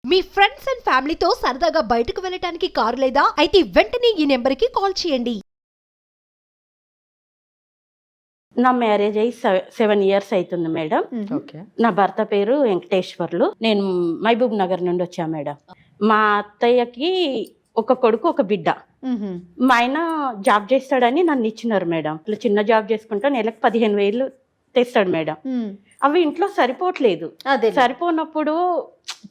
Me friends and ఫ్యామిలీతో సరదాగా బయటకు వెళ్ళటానికి కారు లేదా అయితే వెంటనే ఈ నెంబర్కి కాల్ చేయండి. నా మ్యారేజ్ అయ్యి 7 years అవుతుంది మేడం. నా భర్త పేరు వెంకటేశ్వర్లు. నేను మహబూబ్ నగర్ నుండి వచ్చా మేడం. మా అత్తయ్యకి ఒక కొడుకు ఒక బిడ్డ. మా ఆయన జాబ్ చేస్తాడని నన్ను ఇచ్చినారు మేడం. ఇట్లా చిన్న జాబ్ చేసుకుంటా నెలకు 15,000 తెస్తాడు మేడం. అవి ఇంట్లో సరిపోవట్లేదు. సరిపోనప్పుడు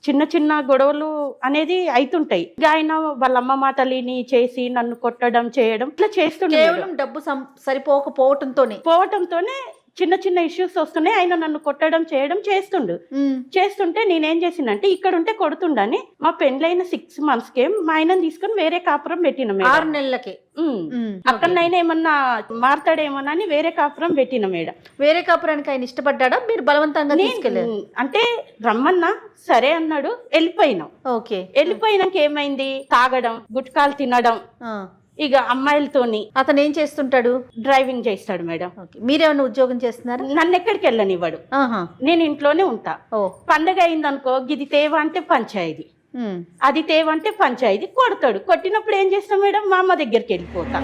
చిన్న చిన్న గొడవలు అనేది అవుతుంటాయి. ఆయన వాళ్ళ అమ్మ మాటలిని చేసి నన్ను కొట్టడం చేయడం ఇట్లా చేస్తుండే. కేవలం డబ్బు పోవటంతోనే చిన్న చిన్న ఇష్యూస్ వస్తున్నాయి. ఆయన నన్ను కొట్టడం చేయడం చేస్తుంటే నేనేం చేసినంటే ఇక్కడ ఉంటే కొడుతుండని మా పెండ్లైన 6 monthsకే మా ఆయనను తీసుకొని వేరే కాపురం పెట్టిన 6 నెలలకి. అక్కడనైనా ఏమన్నా మారతాడేమోనని వేరే కాపురం పెట్టిన మేడం. వేరే కాపురానికి ఆయన ఇష్టపడ్డా? మీరు బలవంతంగా తీసుకెళ్ళారు? అంటే రమ్మన్నా సరే అన్నాడు. వెళ్ళిపోయినాం. ఓకే. వెళ్ళిపోయినాక ఏమైంది, తాగడం, గుట్కాలు తినడం, ఇక అమ్మాయిలతోని. అతను ఏం చేస్తుంటాడు? డ్రైవింగ్ చేస్తాడు మేడం. మీరేమన్నా ఉద్యోగం చేస్తున్నారు? నన్ను ఎక్కడికి వెళ్ళనివ్వడు. నేను ఇంట్లోనే ఉంటా. పండగ అయిందనుకో, గిది తేవ అంటే పంచాయతీ, అది తేవ అంటే పంచాయతీ. కొడతాడు. కొట్టినప్పుడు ఏం చేస్తాం మేడం, మా అమ్మ దగ్గరికి వెళ్ళిపోతా.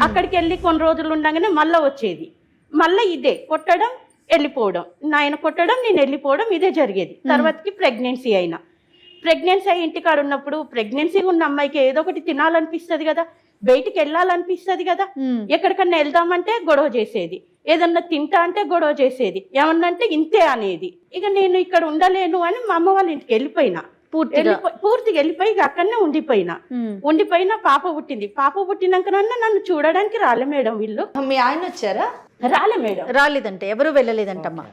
అక్కడికి వెళ్ళి కొన్ని రోజులు ఉండగానే మళ్ళా వచ్చేది. మళ్ళా ఇదే కొట్టడం, వెళ్ళిపోవడం, నాయన కొట్టడం, నేను వెళ్ళిపోవడం, ఇదే జరిగేది. తర్వాతకి ప్రెగ్నెన్సీ అయి ఇంటికాడ ఉన్నప్పుడు, ప్రెగ్నెన్సీ ఉన్న అమ్మాయికి ఏదో ఒకటి తినాలనిపిస్తుంది కదా, బయటికి వెళ్ళాలనిపిస్తుంది కదా. ఎక్కడికన్నా వెళ్దామంటే గొడవ చేసేది, ఏదన్నా తింటా అంటే గొడవ చేసేది, ఏమన్నా అంటే ఇంతే అనేది. ఇక నేను ఇక్కడ ఉండలేను అని మా అమ్మ వాళ్ళ ఇంటికి వెళ్ళిపోయినా. పూర్తిగా వెళ్ళిపోయి అక్కడనే ఉండిపోయినా. పాప పుట్టింది. పాప పుట్టినాక నన్ను చూడడానికి రాలే మేడం వీళ్ళు. మీ ఆయన వచ్చారా? రాలే మేడం. రాలేదంటే ఎవరు వెళ్ళలేదంటమ్మా.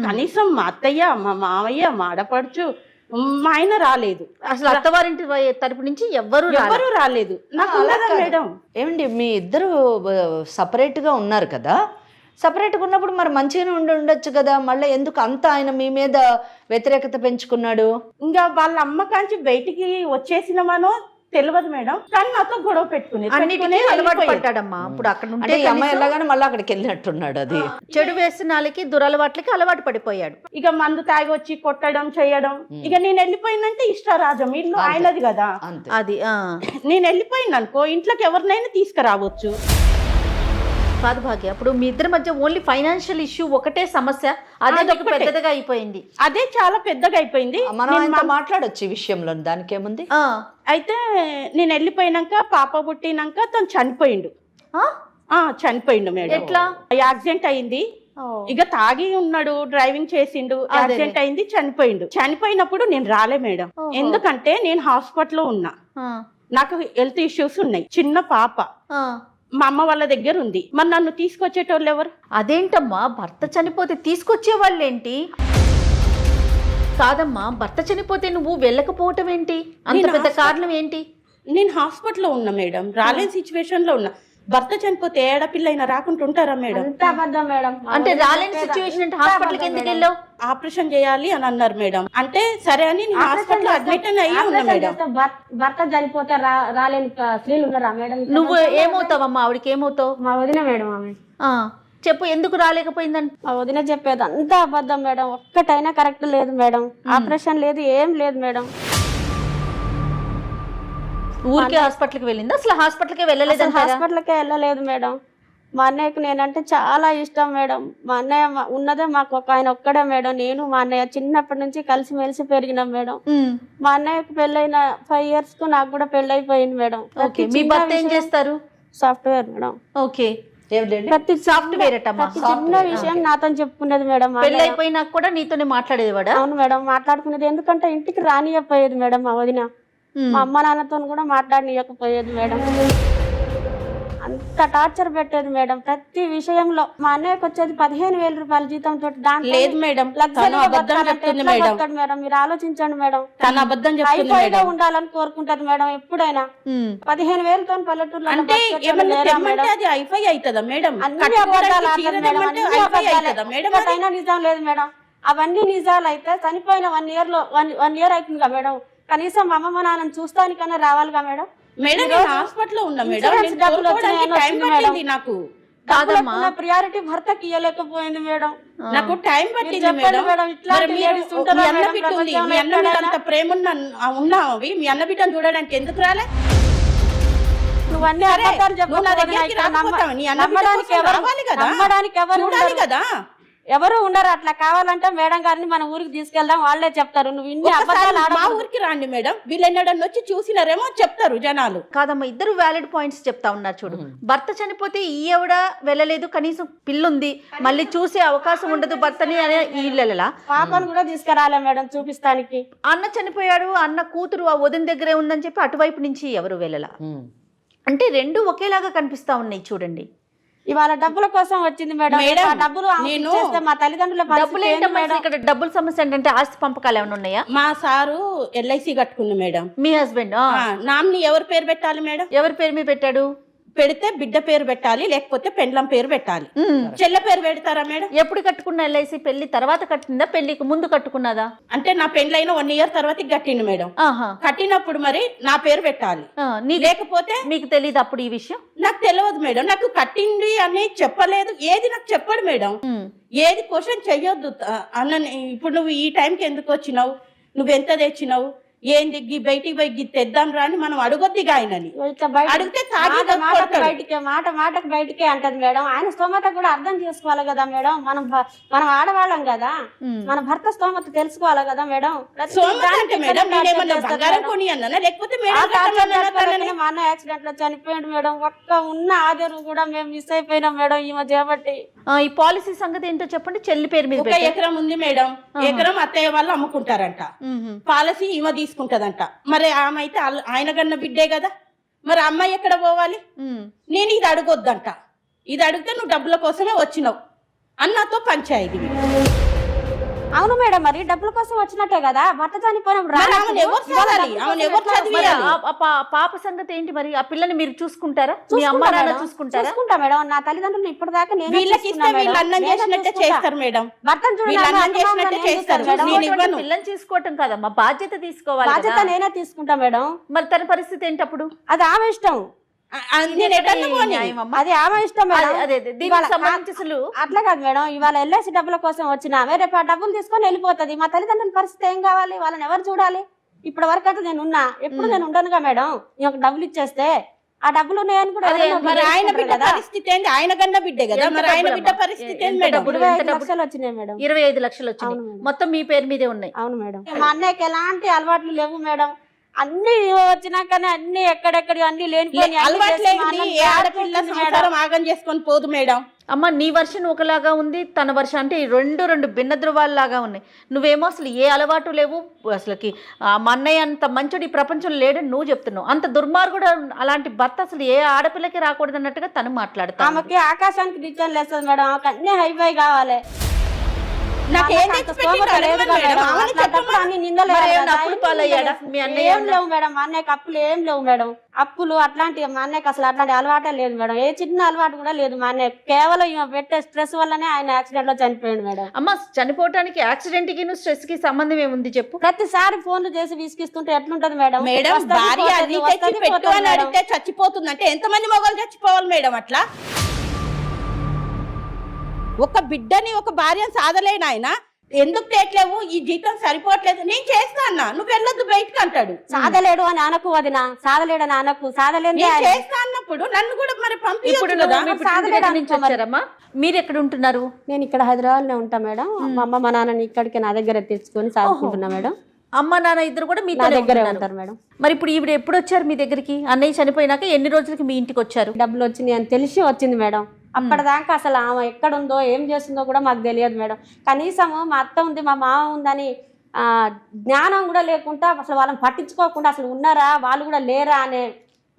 కనీసం మా అత్తయ్య, మా మామయ్య, మా ఆడపడుచు, మా ఆయన రాలేదు. అసలు అత్తవారింటి తరపు నుంచి ఎవరు రాలేదు. నాకు మేడం. ఏమండి, మీ ఇద్దరు సపరేట్ గా ఉన్నారు కదా, సపరేట్గా ఉన్నప్పుడు మరి మంచిగానే ఉండొచ్చు కదా, మళ్ళీ ఎందుకు అంత ఆయన మీ మీద వ్యతిరేకత పెంచుకున్నాడు? ఇంకా వాళ్ళ అమ్మ కాంచి బయటికి వచ్చేసినామనో తెలియదు మేడం, కానీ నాతో గొడవ పెట్టుకుని అలవాటు పడ్డాడమ్మా. ఇప్పుడు అక్కడ ఉంటే అమ్మాయి వెళ్ళగానే మళ్ళీ అక్కడికి వెళ్ళినట్టున్నాడు. అది చెడు వ్యసనాలకి, దురలవాట్లకి అలవాటు పడిపోయాడు. ఇక మందు తాగి వచ్చి కొట్టడం చేయడం. ఇక నేను వెళ్ళిపోయినంటే ఇష్టారాజం, ఇల్లు ఆయనది కదా. అది నేను వెళ్ళిపోయిన అనుకో, ఇంట్లోకి ఎవరినైనా తీసుకురావచ్చు. కాదు భాగ్య, అప్పుడు మీ ఇద్దరి మధ్య ఓన్లీ ఫైనాన్షియల్ ఇష్యూ ఒకటే సమస్య, అదే పెద్దగా అయిపోయింది. అదే చాలా పెద్దగా అయిపోయింది. మనం మాట్లాడొచ్చు ఈ విషయంలో, దానికేముంది. అయితే నేను వెళ్ళిపోయినాక, పాప పుట్టినాక తను చనిపోయిండు మేడం. ఎట్లా? యాక్సిడెంట్ అయింది. ఇక తాగి ఉన్నాడు, డ్రైవింగ్ చేసిండు, యాక్సిడెంట్ అయింది, చనిపోయిండు. చనిపోయినప్పుడు నేను రాలే మేడం. ఎందుకంటే నేను హాస్పిటల్లో ఉన్నా, నాకు హెల్త్ ఇష్యూస్ ఉన్నాయి, చిన్న పాప మా అమ్మ వాళ్ళ దగ్గర ఉంది. మరి నన్ను తీసుకొచ్చేటోళ్ళు ఎవరు? అదేంటమ్మా, భర్త చనిపోతే తీసుకొచ్చే వాళ్ళేంటి? కాదమ్మా, భర్త చనిపోతే నువ్వు వెళ్ళకపోవటం ఏంటి? అంత పెద్ద కారణం ఏంటి? నేను హాస్పిటల్లో ఉన్నా మేడం, రాలేని సిచ్యువేషన్ లో ఉన్నా. భర్త చనిపోతే ఏడపిల్ల అయినా రాకుండా ఉంటారా మేడం? అంటే రాలేని సిచ్యువేషన్ అంటే హాస్పిటల్కి ఎందుకు వెళ్ళావు? ఆపరేషన్ చేయాలి అని అన్నారు మేడం. అంటే సరే అని హాస్పిటల్ అడ్మిట్ అయ్యి ఉన్నా మేడం. భర్త చనిపోతే రాలేని స్త్రీలు ఉన్నారా మేడం? నువ్వు ఏమవుతావమ్మా? ఆవిడకి ఏమవుతావు? మా వదిన మేడం. ఆమె చెప్పు, ఎందుకు రాలేకపోయిందంట? మా వదిన చెప్పేది అంతా అబద్ధం మేడం. ఒక్కటైనా కరెక్ట్ లేదు మేడం. ఆపరేషన్ లేదు, ఏం లేదు మేడం. ఊరికే హాస్పిటల్కి వెళ్ళింది? అసలు హాస్పిటల్కి వెళ్ళలేదు? హాస్పిటల్కే వెళ్ళలేదు మేడం. మా అన్నయ్యకు నేనంటే చాలా ఇష్టం మేడం. మా అన్నయ్య ఉన్నదే మాకు ఆయన ఒక్కడే మేడం. నేను మా అన్నయ్య చిన్నప్పటి నుంచి కలిసిమెలిసి పెరిగినాం మేడం. మా అన్నయ్యకు పెళ్ళైన 5 years కు నాకు కూడా పెళ్ళైపోయింది మేడం. మీ భర్త ఏం చేస్తారు? Software madam. ఓకే. ప్రతి సాఫ్ట్వేర్ చిన్న విషయం నాతో చెప్పుకునేది మేడం. పెళ్ళైపోయినా కూడా నీతోనే మాట్లాడేవాడా? అవును మేడం, మాట్లాడుకునేది. ఎందుకంటే ఇంటికి రానియకపోయేది మేడం మా వదిన. మా అమ్మ నాన్నతో కూడా మాట్లాడనియకపోయేది మేడం. అంత టార్చర్ పెట్టేది మేడం ప్రతి విషయంలో. మా అన్నయ్యకి వచ్చేది 15,000 రూపాయల జీతంతో. లేదు మేడం, మేడం మీరు ఆలోచించండి మేడం. హైఫైగా ఉండాలని కోరుకుంటది మేడం ఎప్పుడైనా. 15,000తో పల్లెటూరులో అంటే నిజం లేదు మేడం. అవన్నీ నిజాలు అయితే చనిపోయిన 1 year అవుతుంది కదా మేడం. కనీసం మా అమ్మమ్మ నాన్నని చూస్తానికన్నా రావాలిగా మేడం. మేడం హాస్పిటల్లో ఉన్నా మేడం. డబ్బులు వచ్చినాయి నాకు కాదమ్మా. ప్రియారిటీ భర్తకి ఇవ్వలేకపోయింది మేడం. నాకు టైం పట్టింది చెప్పండి మేడం. మేడం, ఇట్లాంటి మరి మీరు ladies ఉంటారా మీ అన్న మేడం బిడ్డ ఉంది, ప్రపంచంలో మీ అన్న మీద ఎక్కడైనా? అంత ప్రేమ ఉన్నావి, మీ అన్న బిడ్డను చూడడానికి ఎందుకు రాలే? నువ్వు అన్ని సరే, అబద్ధాలు చెప్పు. నువ్వు నా దగ్గరికి రాకపోతావా? నీ అన్న బిడ్డ నమ్మడానికి కోసం ఎవరు రావాలి కదా, నమ్మడానికి ఎవరు చూడాలి ఉండరు. కదా. ఎవరు ఉండరు. అట్లా కావాలంటే మేడం గారిని మన ఊరికి తీసుకెళ్దాం, వాళ్ళే చెప్తారు. నువ్వు ఇన్ని ఒకసారి అబద్ధాలు మా ఆడకూడదు. ఊరికి రండి మేడం, వీళ్ళెన్నడన్నా వచ్చి చూసినారేమో చెప్తారు జనాలు. కాదమ్మా, ఇద్దరు వ్యాలిడ్ పాయింట్స్ చెప్తా ఉన్నారు చూడు. భర్త చనిపోతే ఈ ఎవడ వెళ్ళలేదు, కనీసం పిల్లుంది, మళ్ళీ చూసే అవకాశం ఉండదు భర్తని అనే వీళ్ళలా. పాపను కూడా తీసుకురాలే మేడం చూపిస్తానికి. అన్న చనిపోయాడు, అన్న కూతురు ఆ వదిన దగ్గరే ఉందని చెప్పి అటువైపు నుంచి ఎవరు వెళ్ళలా. అంటే రెండు ఒకేలాగా కనిపిస్తా ఉన్నాయి చూడండి. ఇవాళ డబ్బుల కోసం వచ్చింది మేడం. మేడం, ఆ డబ్బులు ఆమెకి నేను- ఇచ్చేస్తే మా తల్లిదండ్రుల పరిస్థితి డబ్బులు ఏంటి ఏంటమ్మా మేడం? ఇక్కడ డబ్బుల సమస్య ఏంటంటే ఆస్తి పంపకాలు ఏమైనా ఉన్నాయా? మా సారు ఎల్ఐసి కట్టుకుంది మేడం. మీ హస్బెండ్ నామిని ఎవరి పేరు పెట్టాలి మేడం? ఎవరి పేరు మీద పెట్టాడు? పెడితే బిడ్డ పేరు పెట్టాలి, లేకపోతే పెండ్లం పేరు పెట్టాలి. చెల్లె పేరు పెడతారా మేడం? ఎప్పుడు కట్టుకున్న ఎల్ఐసి? పెళ్లి తర్వాత కట్టిందా, పెళ్లికి ముందు కట్టుకున్నదా? అంటే నా పెండ్లైన 1 year తర్వాత కట్టిండు మేడం. ఆహా. కట్టినప్పుడు మరి నా పేరు పెట్టాలి, లేకపోతే మీకు తెలియదు అప్పుడు ఈ విషయం? నాకు తెలియదు మేడం. నాకు కట్టింది అని చెప్పలేదు, ఏది నాకు చెప్పడు మేడం. ఏది క్వశ్చన్ చెయ్యొద్దు అన్న. ఇప్పుడు నువ్వు ఈ టైంకి ఎందుకు వచ్చినావు, నువ్వు ఎంత తెచ్చినావు, ఏంది బయటికి పోయి తెద్దాం రా అని మనం అడగొద్దిగా ఆయనని. ఇట్లా బయట అడిగితే తాగి మాటకు బయటికే అంటది మేడం. ఆయన స్తోమత కూడా అర్థం చేసుకోవాలి కదా మేడం. మనం ఆడవాళ్ళం కదా, మన భర్త స్తోమత తెలుసుకోవాలి కదా మేడం. సోమత అంటే మేడం నేనేమన్నా బంగారం కొని అన్నానా, లేకపోతే మేడం కట్టమన్నానా తనని? మా అన్న యాక్సిడెంట్ లో చనిపోయాడు మేడం. ఒక్క ఉన్న ఆధారం కూడా మేము మిస్ అయిపోయినాం మేడం ఈమె చేపట్టి. ఈ పాలసీ సంగతి ఏంటో చెప్పండి. చెల్లి పేరు మీద 1 ఎకరం ఉంది మేడం. ఎకరం అత్తయ్య వాళ్ళు అమ్ముకుంటారంట, పాలసీ ఈమె తీసుకుంటదంట. మరి ఆమె అయితే ఆయన కన్నా బిడ్డే కదా, మరి అమ్మాయి ఎక్కడ పోవాలి? నేను ఇది అడగొద్దంట. ఇది అడిగితే నువ్వు డబ్బుల కోసమే వచ్చినావు అన్నతో పంచాయతీ. అవును మేడం, మరి డబ్బుల కోసం వచ్చినట్టే కదా. భర్త చనిపోయినప్పుడు పాప సంగతి ఏంటి మరి? ఆ పిల్లని మీరు చూసుకుంటారా? మీ అమ్మ నాన్న చూసుకుంటారా? చూసుకుంటా మేడం. నా తల్లిదండ్రులు ఇప్పటిదాకా నేను వీళ్ళకి ఇస్తే వీళ్ళు అన్నం చేసినట్టే చేస్తారు మేడం. భర్తను వీళ్ళు అన్నం చేసినట్టే చేస్తారు. నేను ఇవ్వను. పిల్లని చూసుకోవటం కదమ్మా, బాధ్యత తీసుకోవాలి బాధ్యత కదా. నేనే తీసుకుంటా మేడం. మరి తన పరిస్థితి ఏంటి అప్పుడు? అది ఆమె ఇష్టం. నేను ఎటన్నా పోనీ. న్యాయమమ్మా. అది ఆమె ఇష్టం మేడం. అదే దీనికి సంబంధించి అసలు అట్లా కాదు మేడం. ఇవాళ ఎల్ఐసి డబ్బుల కోసం వచ్చిన ఆమె రేపు ఆ డబ్బులు తీసుకొని వెళ్ళిపోతుంది. మా తల్లిదండ్రుల పరిస్థితి ఏం కావాలి? వాళ్ళని ఎవరు చూడాలి? ఇప్పటి వరకు అయితే నేను ఉన్నా, ఎప్పుడు నేను ఉండనుగా మేడం. ఒక డబ్బులు ఇచ్చేస్తే ఆ డబ్బులు ఉన్నాయని కూడా మరి ఆయన బిడ్డ పరిస్థితి ఏంటి? ఆయన కన్నా బిడ్డే కదా, మరి ఆయన బిడ్డ పరిస్థితి ఏంటి మేడం? 25 లక్షలు వచ్చినాయి మేడం. 25 లక్షలు వచ్చినాయి మొత్తం మీ పేరు మీదే ఉన్నాయి. అవును మేడం. మా అన్నయ్యకి ఎలాంటి అలవాట్లు లేవు మేడం. అన్ని వచ్చినాకనే అన్ని ఎక్కడెక్కడ అన్ని లేనిపోయి ఆగం చేసుకొని పోదు మేడం. అమ్మ నీ వర్షన్ ఒకలాగా ఉంది, తన వర్షన్ అంటే రెండు భిన్న ధృవాల్లాగా ఉన్నాయి. నువ్వేమో అసలు ఏ అలవాటు లేవు, అసలుకి మా అన్నయ్య అంత మంచుడు ఈ ప్రపంచంలో లేడని నువ్వు చెప్తున్నావు. అంత దుర్మార్గుడు అలాంటి భర్త అసలు ఏ ఆడపిల్లకి రాకూడదు అన్నట్టుగా తను మాట్లాడతా. ఆమెకి ఆకాశానికి డిజైన్ లేస్తుంది మేడం. ఆమెకు అన్ని హైఫై కావాలి. ఏం లేవు మేడం. మా అన్నయ్యకి అప్పులు ఏం లేవు మేడం. అప్పులు అట్లాంటి మా అన్నయ్యకి అసలు అట్లాంటి అలవాటే లేదు మేడం. ఏ చిన్న అలవాటు కూడా లేదు మా అన్నయ్య. కేవలం ఈమె పెట్టే స్ట్రెస్ వల్లనే ఆయన యాక్సిడెంట్ లో చనిపోయాడు మేడం. అమ్మ చనిపోవడానికి యాక్సిడెంట్ కి స్ట్రెస్ కి సంబంధం ఏముంది చెప్పు? ప్రతిసారి ఫోన్లు చేసి విసిగిస్తుంటే ఎట్లుంటది మేడం? మేడం భార్య అన్ని తెచ్చి పెట్టు అని అడిగితే చచ్చిపోతుంది అంటే ఎంతమంది మగవాళ్ళు చచ్చిపోవాలి మేడం? అట్లా ఒక బిడ్డని ఒక భార్యను సాధలేను ఆయన. ఎందుకు తేట్లేవు, ఈ జీతం సరిపోవట్లేదు, నేను చేస్తా అన్నా, నువ్వు వెళ్ళొద్దు బయటకు అంటాడు. సాధలేడు అని అనకు వదిన, సాధలేడు అని అనకు. సాధలేదు చేస్తా అన్నప్పుడు నన్ను కూడా మరి పంపించు కదా. మీరు ఎక్కడ ఉంటున్నారు? నేను ఇక్కడ హైదరాబాద్ లో ఉంటా మేడం. మా అమ్మ మా నాన్నని ఇక్కడికి నా దగ్గర తెచ్చుకొని సాగుకుంటున్నా మేడం. అమ్మ నాన్న ఇద్దరు కూడా మీ దగ్గరే ఉంటారు మేడం. మరి ఇప్పుడు ఈవిడ ఎప్పుడు వచ్చారు మీ దగ్గరికి? అన్నయ్య చనిపోయినాక ఎన్ని రోజులకి మీ ఇంటికి వచ్చారు? డబ్బులు వచ్చినాయి అని తెలిసి వచ్చింది మేడం. అప్పటిదాకా అసలు ఆమె ఎక్కడుందో ఏం చేస్తుందో కూడా మాకు తెలియదు మేడం. కనీసము మా అత్త ఉంది మా మామ ఉందని జ్ఞానం కూడా లేకుండా అసలు వాళ్ళని పట్టించుకోకుండా అసలు ఉన్నారా వాళ్ళు కూడా లేరా అనే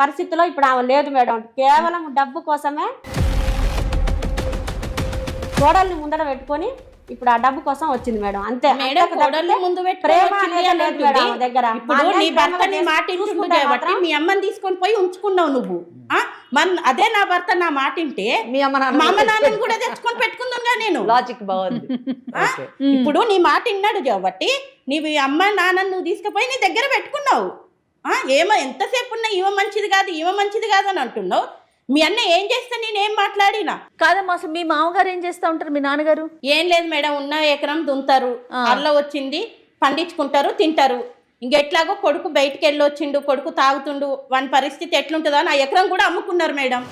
పరిస్థితిలో ఇప్పుడు ఆమె లేదు మేడం. కేవలం డబ్బు కోసమే కోడల్ని ముందర పెట్టుకొని ఇప్పుడు ఆ డబ్బు కోసం వచ్చింది మేడం. అంతే. ప్రేమ అనేది లేదు మేడం దగ్గర. ఇప్పుడు నీ భర్త నీ మాట ఇంటుండే కాబట్టి మీ అమ్మని తీసుకొని పోయి ఉంచుకున్నావు నువ్వు. అదే నా భర్త నా మాట ఇంటే మీ అమ్మ నాన్నని కూడా తెచ్చుకొని పెట్టుకుందా నేను. లాజిక్ బాగుంది. ఇప్పుడు నీ మాట విన్నాడు కాబట్టి నీవు అమ్మ నాన్నని నువ్వు తీసుకుపోయి నీ దగ్గర పెట్టుకున్నావు. ఏమో ఎంతసేపు ఉన్నా ఈమె మంచిది కాదు ఈమె మంచిది కాదు అని అంటున్నావు. మీ అన్న ఏం చేస్తే నేనేం మాట్లాడినా? కాదమ్మా, అసలు మీ మామగారు ఏం చేస్తా ఉంటారు, మీ నాన్నగారు? ఏం లేదు మేడం, ఉన్న ఎకరం దున్తారు, అల్ల వచ్చింది పండించుకుంటారు, తింటారు. ఇంకెట్లాగో కొడుకు బయటికి వెళ్ళి వచ్చిండు, కొడుకు తాగుతుండు, వాని పరిస్థితి ఎట్లుంటుందో అని ఆ ఎకరం కూడా అమ్ముకున్నారు మేడం.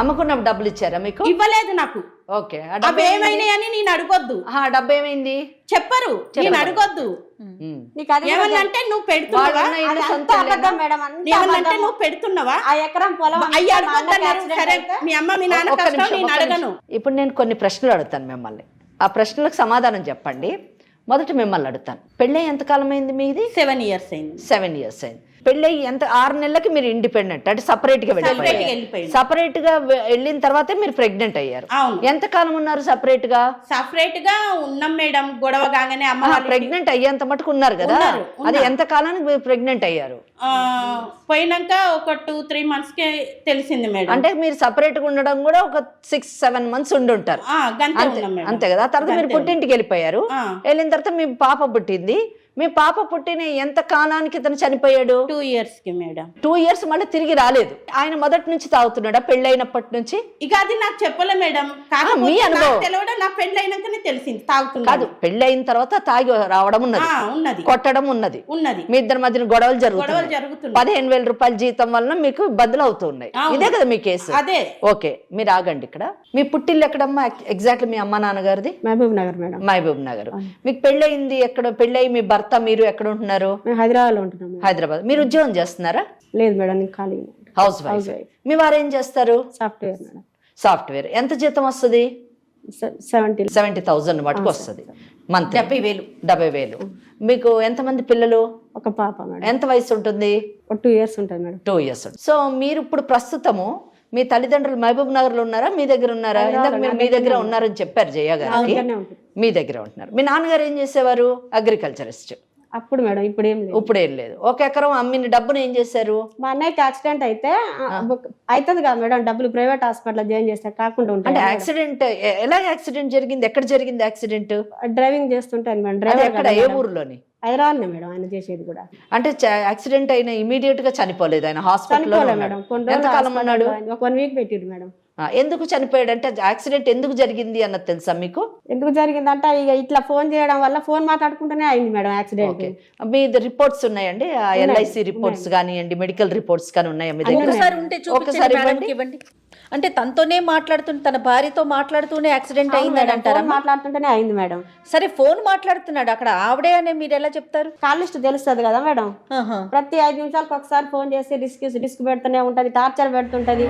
అమ్ముకున్నప్పుడు డబ్బులు ఇచ్చారా మీకు? ఇవ్వలేదు నాకు. ఓకే, అవి ఏమైనాయని నేను అడగొద్దు. డబ్బు ఏమైంది చెప్పరు, నేను అడగొద్దు. ఏమన్నంటే నువ్వు పెడుతున్నావా, ఏమన్నంటే నువ్వు పెడుతున్నావా, ఆ ఎకరం పొలం అయ్యి అడగొద్దన్నారు. సరే మీ అమ్మ మీ నాన్న కష్టం నేను అడగను. ఇప్పుడు నేను కొన్ని ప్రశ్నలు అడుగుతాను మిమ్మల్ని, ఆ ప్రశ్నలకు సమాధానం చెప్పండి. మొదట మిమ్మల్ని అడుగుతాను, పెళ్ళై ఎంతకాలం అయింది మీది? 7 years అయింది. 7 years అయింది. పెళ్ళై 6 నెలలకి మీరు ఇండిపెండెంట్ అంటే సపరేట్ గా వెళ్ళిపోయారు. సపరేట్ గా వెళ్ళిన తర్వాతే మీరు ప్రెగ్నెంట్ అయ్యారు. ఎంత కాలం ఉన్నారు సపరేట్ గా? సపరేట్ గా ఉన్నాం మేడం. గొడవ కాగానే అమ్మ ప్రెగ్నెంట్ అయ్యేంత మటుకు ఉన్నారు కదా, అది ఎంత కాలానికి మీరు ప్రెగ్నెంట్ అయ్యారు? పోయినాక ఒక 2-3 months కే తెలిసింది మేడం. అంటే మీరు సపరేట్ గా ఉండడం కూడా ఒక 6-7 months ఉండి ఉంటారు అంతే కదా. తర్వాత మీరు పుట్టింటికి వెళ్ళిపోయారు. వెళ్ళిన తర్వాత మీ పాప పుట్టింది. మీ పాప పుట్టిన ఎంత కాలానికి ఇతను చనిపోయాడు? 2 years కి మేడం. 2 years మళ్ళీ తిరిగి రాలేదు. ఆయన మొదటి నుంచి తాగుతున్నాడా పెళ్ళైనప్పటి నుంచి? ఇక అది నాకు చెప్పలే మేడం. మీ అనుభవం తెలియడం నా పెళ్ళైనాకనే తెలిసింది తాగుతున్నా. కాదు, పెళ్ళైన తర్వాత తాగి రావడం ఉన్నది, కొట్టడం ఉన్నది. మీ ఇద్దరి మధ్యన గొడవలు జరుగుతున్నాయి. 15,000 రూపాయల జీతం వలన మీకు ఇబ్బందులు అవుతున్నాయి. ఇదే కదా మీ కేసు? అదే. ఓకే, మీరు ఆగండి. ఇక్కడ మీ పుట్టిల్లు ఎక్కడమ్మా ఎగ్జాక్ట్లీ? మీ అమ్మ నాన్నగారిది మహబూబ్ నగర్ మేడం. మహబూబ్ నగర్. మీకు పెళ్ళయింది ఎక్కడ? పెళ్ళయి మీ భర్త మీరు ఎక్కడ ఉంటున్నారు? హైదరాబాద్ లో ఉంటున్నాం. హైదరాబాద్. మీరు ఉద్యోగం చేస్తున్నారా? లేదు మేడం, ఖాళీ హౌస్ వైఫ్. మీ వారు ఏం చేస్తారు? Software madam. సాఫ్ట్వేర్. ఎంత జీతం వస్తుంది? 70,000 మటుకు వస్తుంది మంత్. 70,000. మీకు ఎంతమంది పిల్లలు? ఒక పాప మేడం. ఎంత వయసు ఉంటుంది? 2 years ఉంటుంది మేడం. 2 years. సో మీరు ఇప్పుడు ప్రస్తుతము మీ తల్లిదండ్రులు మహబూబ్ నగర్ లో ఉన్నారా, మీ దగ్గర ఉన్నారా? ఇందాక మీరు మీ దగ్గర ఉన్నారని చెప్పారు జయ గారికి. మీ దగ్గర ఉంటున్నారు. మీ నాన్నగారు ఏం చేసేవారు? అగ్రికల్చరిస్ట్. అప్పుడు మేడం, ఇప్పుడు ఏం లేదు. ఇప్పుడు ఏం లేదు. 1 ఎకరం అమ్మిన డబ్బును ఏం చేశారు? మా అన్నయ్యకి యాక్సిడెంట్ అయితే అవుతుంది కదా మేడం, డబ్బులు ప్రైవేట్ హాస్పిటల్ జాయిన్ చేస్తే కాకుండా ఉంటాయి. అంటే యాక్సిడెంట్ ఎలా యాక్సిడెంట్ జరిగింది? ఎక్కడ జరిగింది యాక్సిడెంట్? డ్రైవింగ్ చేస్తుంటాను మేడం. డ్రైవర్ ఎక్కడ? ఏ ఊర్లోని? హైదరాబాద్ మేడం ఆయన చేసేది కూడా. అంటే యాక్సిడెంట్ అయిన ఇమీడియట్ గా చనిపోలేదు, ఆయన హాస్పిటల్లో మేడం. ఎంతకాలం ఉన్నాడు? ఒక 1 week పెట్టిరు మేడం. ఎందుకు చనిపోయాడు? అంటే యాక్సిడెంట్ ఎందుకు జరిగింది అన్నది తెలుసా మీకు? ఎందుకు జరిగిందంటే ఇక ఇట్లా ఫోన్ చేయడం వల్ల, ఫోన్ మాట్లాడుకుంటూనే అయింది మేడం యాక్సిడెంట్. మీ రిపోర్ట్స్ ఉన్నాయండి, LIC రిపోర్ట్స్ కానివ్వండి, మెడికల్ రిపోర్ట్స్ కానీ ఉన్నాయా మీ దగ్గర? ఒకసారి ఇవ్వండి. అంటే తనతోనే తన భార్యతో మాట్లాడుతూనే యాక్సిడెంట్ అయిందని అంటారా? మాట్లాడుతుంటేనే అయింది మేడం. సరే, ఫోన్ మాట్లాడుతున్నాడు అక్కడ, ఆవిడే అనే మీరు ఎలా చెప్తారు? కాల్ లిస్ట్ తెలుస్తుంది కదా మేడం. ప్రతి 5 నిమిషాలకు ఒకసారి ఫోన్ చేసి డిస్క్ పెడుతూనే ఉంటది, టార్చర్ పెడుతుంటది.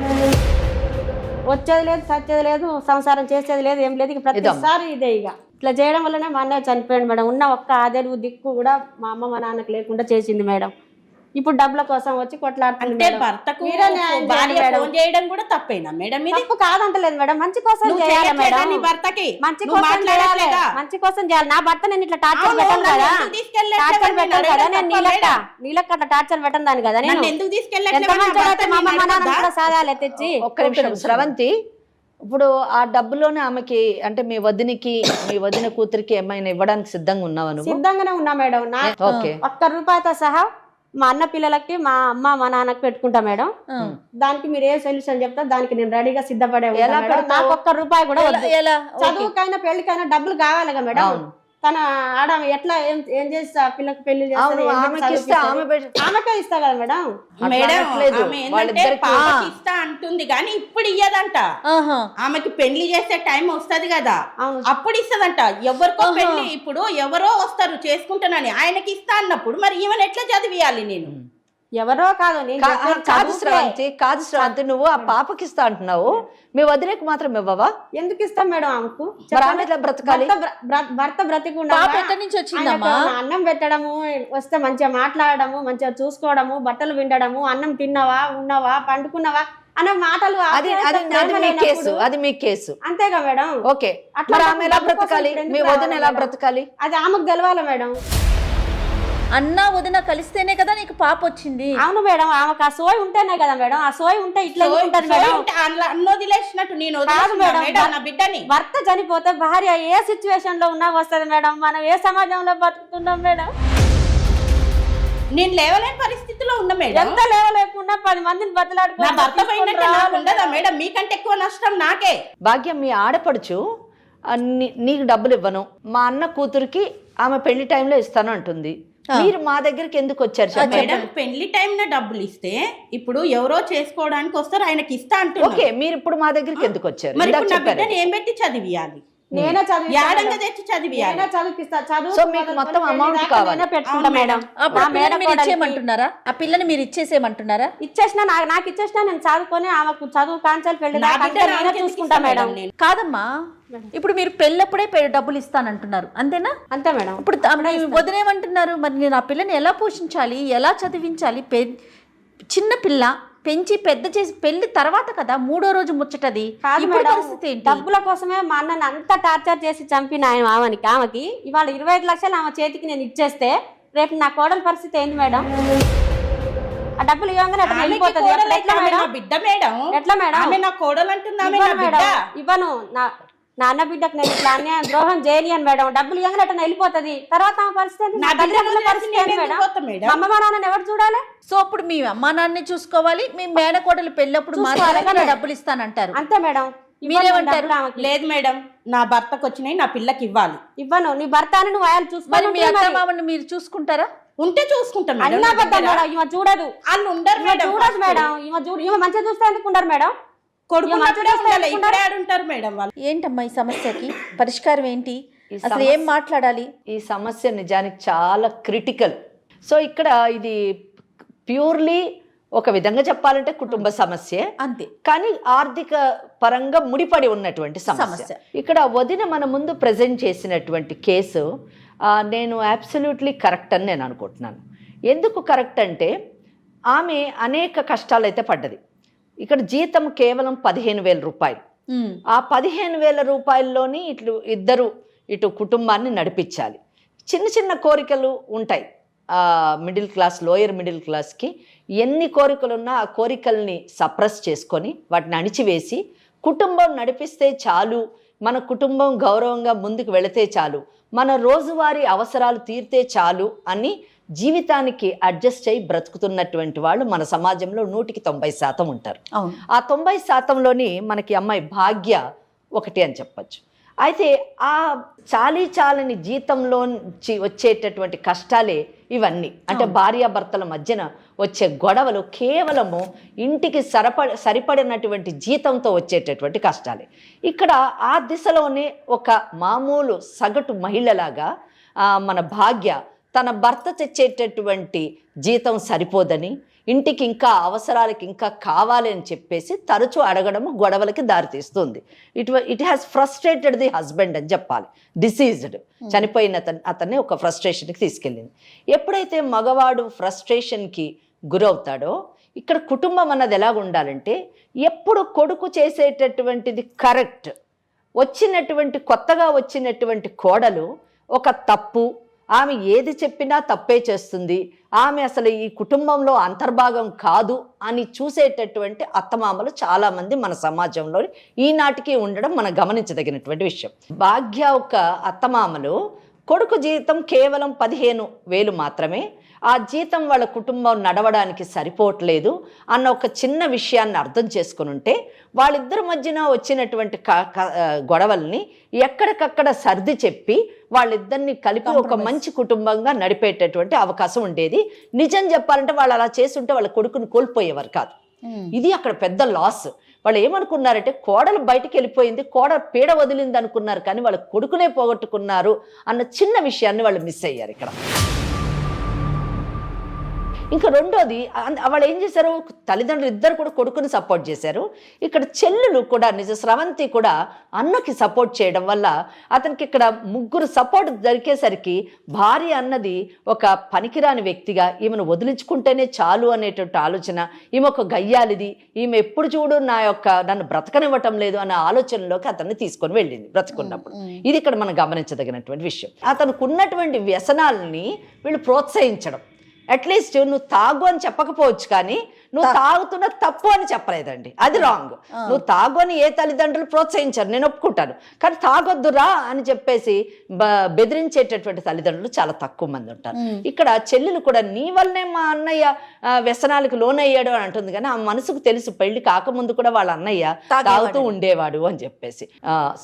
వచ్చేది లేదు, సచ్చేది లేదు, సంసారం చేసేది లేదు, ఏం లేదు. ప్రతిసారి ఇదే. ఇక ఇట్లా చేయడం వల్లనే మా అన్నయ్య చనిపోయాడు మేడం. ఉన్న ఒక్క ఆదరు దిక్కు కూడా మా అమ్మ మా నాన్నకు లేకుండా చేసింది మేడం. ఇప్పుడు డబ్బుల కోసం వచ్చి కొట్లాడుతుంటే భర్తకు ఫోన్ చేయడం కూడా తప్పేనా మేడం? తప్పు కాదంటలేదు మేడం, మంచి కోసం చేయాలి మేడం. భర్తకి మంచి కోసం చేయాలి, మంచి కోసం చేయాలి. నా భర్త నేను ఇట్లా టార్చర్ పెట్టాను కదా, టార్చర్ పెట్టాను కదా నేను. నీళ్ళకి అట్లా టార్చర్ పెట్టాను దాని కదా నేను. ఎందుకు ఎంత మంచి మా అమ్మ మా నాన్న కూడా సాధాలే తెచ్చి. ఒక్క నిమిషం శ్రవంతి, ఇప్పుడు ఆ డబ్బులోనే ఆమెకి అంటే మీ వదిన కూతురికి ఏమైనా ఇవ్వడానికి సిద్ధంగా ఉన్నావా నువ్వు? సిద్ధంగానే ఉన్నా మేడం. ఒక్క రూపాయితో సహా మా అన్న పిల్లలకి, మా అమ్మ మా నాన్నకి పెట్టుకుంటా మేడం. దానికి మీరు ఏ సొల్యూషన్ చెప్తా దానికి నేను రెడీగా సిద్ధపడే. నాకు ఒక్క రూపాయి కూడా చదువుకైనా పెళ్లికైనా డబ్బులు కావాలిగా మేడం. తన ఆడ ఎట్లా ఏం చేస్తా పిల్లకి పెళ్లి ఆమెకే ఇస్తా కదా మేడం. ఇస్తా అంటుంది కానీ ఇప్పుడు ఇయ్యదంట. ఆమెకి పెళ్లి చేసే టైం వస్తది కదా, అప్పుడు ఇస్తదంట. ఎవరికో పెళ్లి ఇప్పుడు ఎవరో వస్తారు చేసుకుంటానని, ఆయనకి ఇస్తా అన్నప్పుడు మరి ఈమెను ఎట్లా చదివియాలి నేను? ఎవరో కాదు కాదు శ్రవంతి, నువ్వు ఆ పాపకి ఇస్తా అంటున్నావు, మీ వదిలేకు మాత్రం ఇవ్వవా? ఎందుకు ఇస్తాం మేడం ఆమెకు? బ్రతకాలి. భర్త బ్రతికుండా అన్నం పెట్టడము, వస్తే మంచిగా మాట్లాడము, మంచిగా చూసుకోవడము, బట్టలు విండడము, అన్నం తిన్నావా, ఉన్నావా, పండుకున్నావా అన్న మాటలు. అది మీ కేసు అంతేగా మేడం. ఓకే, ఆమె ఎలా బ్రతకాలి? మీ వదిన ఎలా బ్రతకాలి? అది ఆమెకు తెలవాలి మేడం. అన్న వదిన కలిస్తేనే కదా నీకు పాప వచ్చింది. అవును మేడం, ఆమెకు ఆ సోయి ఉంటేనే కదా మేడం. ఆ సోయి ఉంటే ఇట్లా ఉంటది మేడం. వదిలేసినట్టు నేను బిడ్డని. భర్త చనిపోతే భార్య ఏ సిచ్యువేషన్ లో ఉన్నా వస్తుంది మేడం. మనం ఏ సమాజంలో బతుకుతున్నాం మేడం? నేను లేవలేని పరిస్థితిలో ఉన్నా మేడం. ఎంత లేవలేకుండా 10 మందిని బతలాడుకో. నా భర్త పోయిందంటే నాకు ఉండదా మేడం? మీకంటే ఎక్కువ నష్టం నాకే. భాగ్యం, మీ ఆడపడుచు నీకు డబ్బులు ఇవ్వను, మా అన్న కూతురికి ఆమె పెళ్లి టైంలో ఇస్తాను అంటుంది. మీరు మా దగ్గరికి ఎందుకు వచ్చారు? మేడం పెళ్లి టైం డబ్బులు ఇస్తే ఇప్పుడు ఎవరో చేసుకోవడానికి వస్తారు, ఆయనకి ఇస్తా అంటున్నారు. ఓకే, మీరు ఇప్పుడు మా దగ్గరికి ఎందుకు వచ్చారు? మరి ఇప్పుడు నా బిడ్డని ఏం పెట్టి చదివియాలి? నేనే యాడంగా తెచ్చి చదివియాలి. చదివిస్తా. చదువు సో మీకు మొత్తం అమౌంట్ కావాలి. పెట్టుకుంటా మేడం. మీరు ఇచ్చేయమంటున్నారా? ఆ పిల్లని మీరు ఇచ్చేసేయమంటున్నారా? ఇచ్చేసినా నాకు ఇచ్చేసినా నేను చదువుకొని ఆమెకు చదువు కాంచాలి పెళ్లి నేనే చూసుకుంటా మేడం. కాదమ్మా, ఇప్పుడు మీరు పెళ్ళప్పుడే డబ్బులు ఇస్తానంటున్నారు, అంతేనా? అంతే మేడం. ఇప్పుడు వదిలేమంటున్నారు, మరి నేను ఆ పిల్లని ఎలా పోషించాలి, ఎలా చదివించాలి? చిన్న పిల్ల పెంచి పెద్ద చేసి పెళ్లి తర్వాత కదా 3వ రోజు ముచ్చటది. పరిస్థితి ఏంటి? డబ్బుల కోసమే మా అన్నని అంత టార్చర్ చేసి చంపిన ఆయన ఆమెకి ఇవాళ 25 లక్షలు ఆమె చేతికి నేను ఇచ్చేస్తే రేపు నా కోడల పరిస్థితి ఏంది మేడం? ఆ డబ్బులు ఇవ్వగానే అట్లా వెళ్ళిపోతుంది. బిడ్డ మేడం ఎట్లా మేడం? ఆమె నా కోడలు అంటున్నా మేడం. ఇవ్వను. నా అన్న బిడ్డకు నేను ఇట్లా అన్యాయం ద్రోహం చేయని మేడం. డబ్బులు ఇవ్వగానే అట్లా వెళ్ళిపోతుంది. తర్వాత ఆమె పరిస్థితి మేడం. అమ్మ మా నాన్న ఎవరు చూడాలి? సో అప్పుడు మీ అమ్మా నాన్నే చూసుకోవాలి, మీ మేనకోడలు పెళ్ళప్పుడు మాత్రమే డబ్బులు ఇస్తానంటారు. అంతే మేడం. మీరేమంటారు? లేదు మేడం, నా భర్తకు వచ్చినాయి నా పిల్లకి ఇవ్వాలి. ఇవ్వను. నీ భర్త అని నువ్వు ఆయన చూసుకోవాలి. మీ అత్త మామని మీరు చూసుకుంటారా? ఉంటే చూసుకుంటాం మేడం. ఈమె చూడదు. వాళ్ళు ఉండరు మేడం. చూడదు మేడం. ఈమె మంచిగా చూస్తే ఎందుకు ఉండరు మేడం? ఏంటమ్మా ఈ సమస్యకి పరిష్కారం ఏంటి? అసలు ఏం మాట్లాడాలి? ఈ సమస్య నిజానికి చాలా క్రిటికల్. సో ఇక్కడ ఇది ప్యూర్లీ ఒక విధంగా చెప్పాలంటే కుటుంబ సమస్య అంతే, కానీ ఆర్థిక పరంగా ముడిపడి ఉన్నటువంటి సమస్య. ఇక్కడ వదిన మన ముందు ప్రజెంట్ చేసినటువంటి కేసు నేను అబ్సల్యూట్లీ కరెక్ట్ అని నేను అనుకుంటున్నాను. ఎందుకు కరెక్ట్ అంటే ఆమె అనేక కష్టాలు అయితే పడ్డది. ఇక్కడ జీతం కేవలం 15,000 రూపాయలు. ఆ 15,000 రూపాయల్లోని ఇటు కుటుంబాన్ని నడిపించాలి. చిన్న చిన్న కోరికలు ఉంటాయి. మిడిల్ క్లాస్, లోయర్ మిడిల్ క్లాస్కి ఎన్ని కోరికలు ఉన్నా ఆ కోరికల్ని సప్రెస్ చేసుకొని వాటిని అణిచివేసి కుటుంబం నడిపిస్తే చాలు, మన కుటుంబం గౌరవంగా ముందుకు వెళితే చాలు, మన రోజువారీ అవసరాలు తీరితే చాలు అని జీవితానికి అడ్జస్ట్ అయ్యి బ్రతుకుతున్నటువంటి వాళ్ళు మన సమాజంలో 190% ఉంటారు. ఆ 90%లోని మనకి అమ్మాయి భాగ్య ఒకటి అని చెప్పచ్చు. అయితే ఆ చాలని జీతంలో వచ్చేటటువంటి కష్టాలే ఇవన్నీ. అంటే భార్యాభర్తల మధ్యన వచ్చే గొడవలు కేవలము ఇంటికి సరిపడినటువంటి జీతంతో వచ్చేటటువంటి కష్టాలే. ఇక్కడ ఆ దిశలోనే ఒక మామూలు సగటు మహిళలాగా మన భాగ్య తన భర్త తెచ్చేటటువంటి జీతం సరిపోదని, ఇంటికి ఇంకా అవసరాలకి ఇంకా కావాలి అని చెప్పేసి తరచూ అడగడము గొడవలకి దారితీస్తుంది. It has frustrated the husband అని చెప్పాలి. డిసీజ్డ్, చనిపోయిన అతన్ని ఒక ఫ్రస్ట్రేషన్కి తీసుకెళ్ళింది. ఎప్పుడైతే మగవాడు ఫ్రస్ట్రేషన్కి గురవుతాడో ఇక్కడ కుటుంబం అన్నది ఎలాగ ఉండాలంటే ఎప్పుడు కొడుకు చేసేటటువంటిది కరెక్ట్, కొత్తగా వచ్చినటువంటి కోడలు ఒక తప్పు, ఆమె ఏది చెప్పినా తప్పే చేస్తుంది, ఆమె అసలు ఈ కుటుంబంలో అంతర్భాగం కాదు అని చూసేటటువంటి అత్తమామలు చాలామంది మన సమాజంలో ఈనాటికి ఉండడం మనం గమనించదగినటువంటి విషయం. భాగ్య ఒక అత్తమామలు కొడుకు జీతం కేవలం 15,000 మాత్రమే, ఆ జీతం వాళ్ళ కుటుంబం నడవడానికి సరిపోవట్లేదు అన్న ఒక చిన్న విషయాన్ని అర్థం చేసుకుని ఉంటే వాళ్ళిద్దరి మధ్యన వచ్చినటువంటి గొడవల్ని ఎక్కడికక్కడ సర్ది చెప్పి వాళ్ళిద్దరిని కలిపి ఒక మంచి కుటుంబంగా నడిపేటటువంటి అవకాశం ఉండేది. నిజం చెప్పాలంటే వాళ్ళు అలా చేస్తుంటే వాళ్ళ కొడుకుని కోల్పోయేవారు కాదు. ఇది అక్కడ పెద్ద లాస్. వాళ్ళు ఏమనుకున్నారంటే కోడలు బయటికి వెళ్ళిపోయింది, కోడలు పీడ వదిలింది అనుకున్నారు, కానీ వాళ్ళ కొడుకునే పోగొట్టుకున్నారు అన్న చిన్న విషయాన్ని వాళ్ళు మిస్ అయ్యారు ఇక్కడ. ఇంకా రెండోది, వాళ్ళు ఏం చేశారు, తల్లిదండ్రులు ఇద్దరు కూడా కొడుకుని సపోర్ట్ చేశారు. ఇక్కడ చెల్లెలు కూడా స్రవంతి కూడా అన్నకి సపోర్ట్ చేయడం వల్ల అతనికి ఇక్కడ ముగ్గురు సపోర్ట్ దొరికేసరికి భార్య అన్నది ఒక పనికిరాని వ్యక్తిగా, ఈమెను వదిలించుకుంటేనే చాలు అనేటువంటి ఆలోచన, ఈమె ఒక గయ్యాలిది, ఈమె ఎప్పుడు చూడు నన్ను బ్రతకనివ్వటం లేదు అనే ఆలోచనలోకి అతన్ని తీసుకొని వెళ్ళింది బ్రతుకున్నప్పుడు. ఇది ఇక్కడ మనం గమనించదగినటువంటి విషయం. అతనికి ఉన్నటువంటి వ్యసనాలని వీళ్ళు ప్రోత్సహించడం. అట్లీస్ట్ నువ్వు తాగు అని చెప్పకపోవచ్చు, కానీ నువ్వు తాగుతున్న తప్పు అని చెప్పలేదండి, అది రాంగ్. నువ్వు తాగొని ఏ తల్లిదండ్రులు ప్రోత్సహించారు, నేను ఒప్పుకుంటాను. కానీ తాగొద్దురా అని చెప్పేసి బెదిరించేటటువంటి తల్లిదండ్రులు చాలా తక్కువ మంది ఉంటారు. ఇక్కడ చెల్లెలు కూడా నీ వల్లనే మా అన్నయ్య వ్యసనాలకు లోనయ్యాడు అని అంటుంది, కానీ ఆ మనసుకు తెలుసు పెళ్లి కాకముందు కూడా వాళ్ళ అన్నయ్య తాగుతూ ఉండేవాడు అని చెప్పేసి.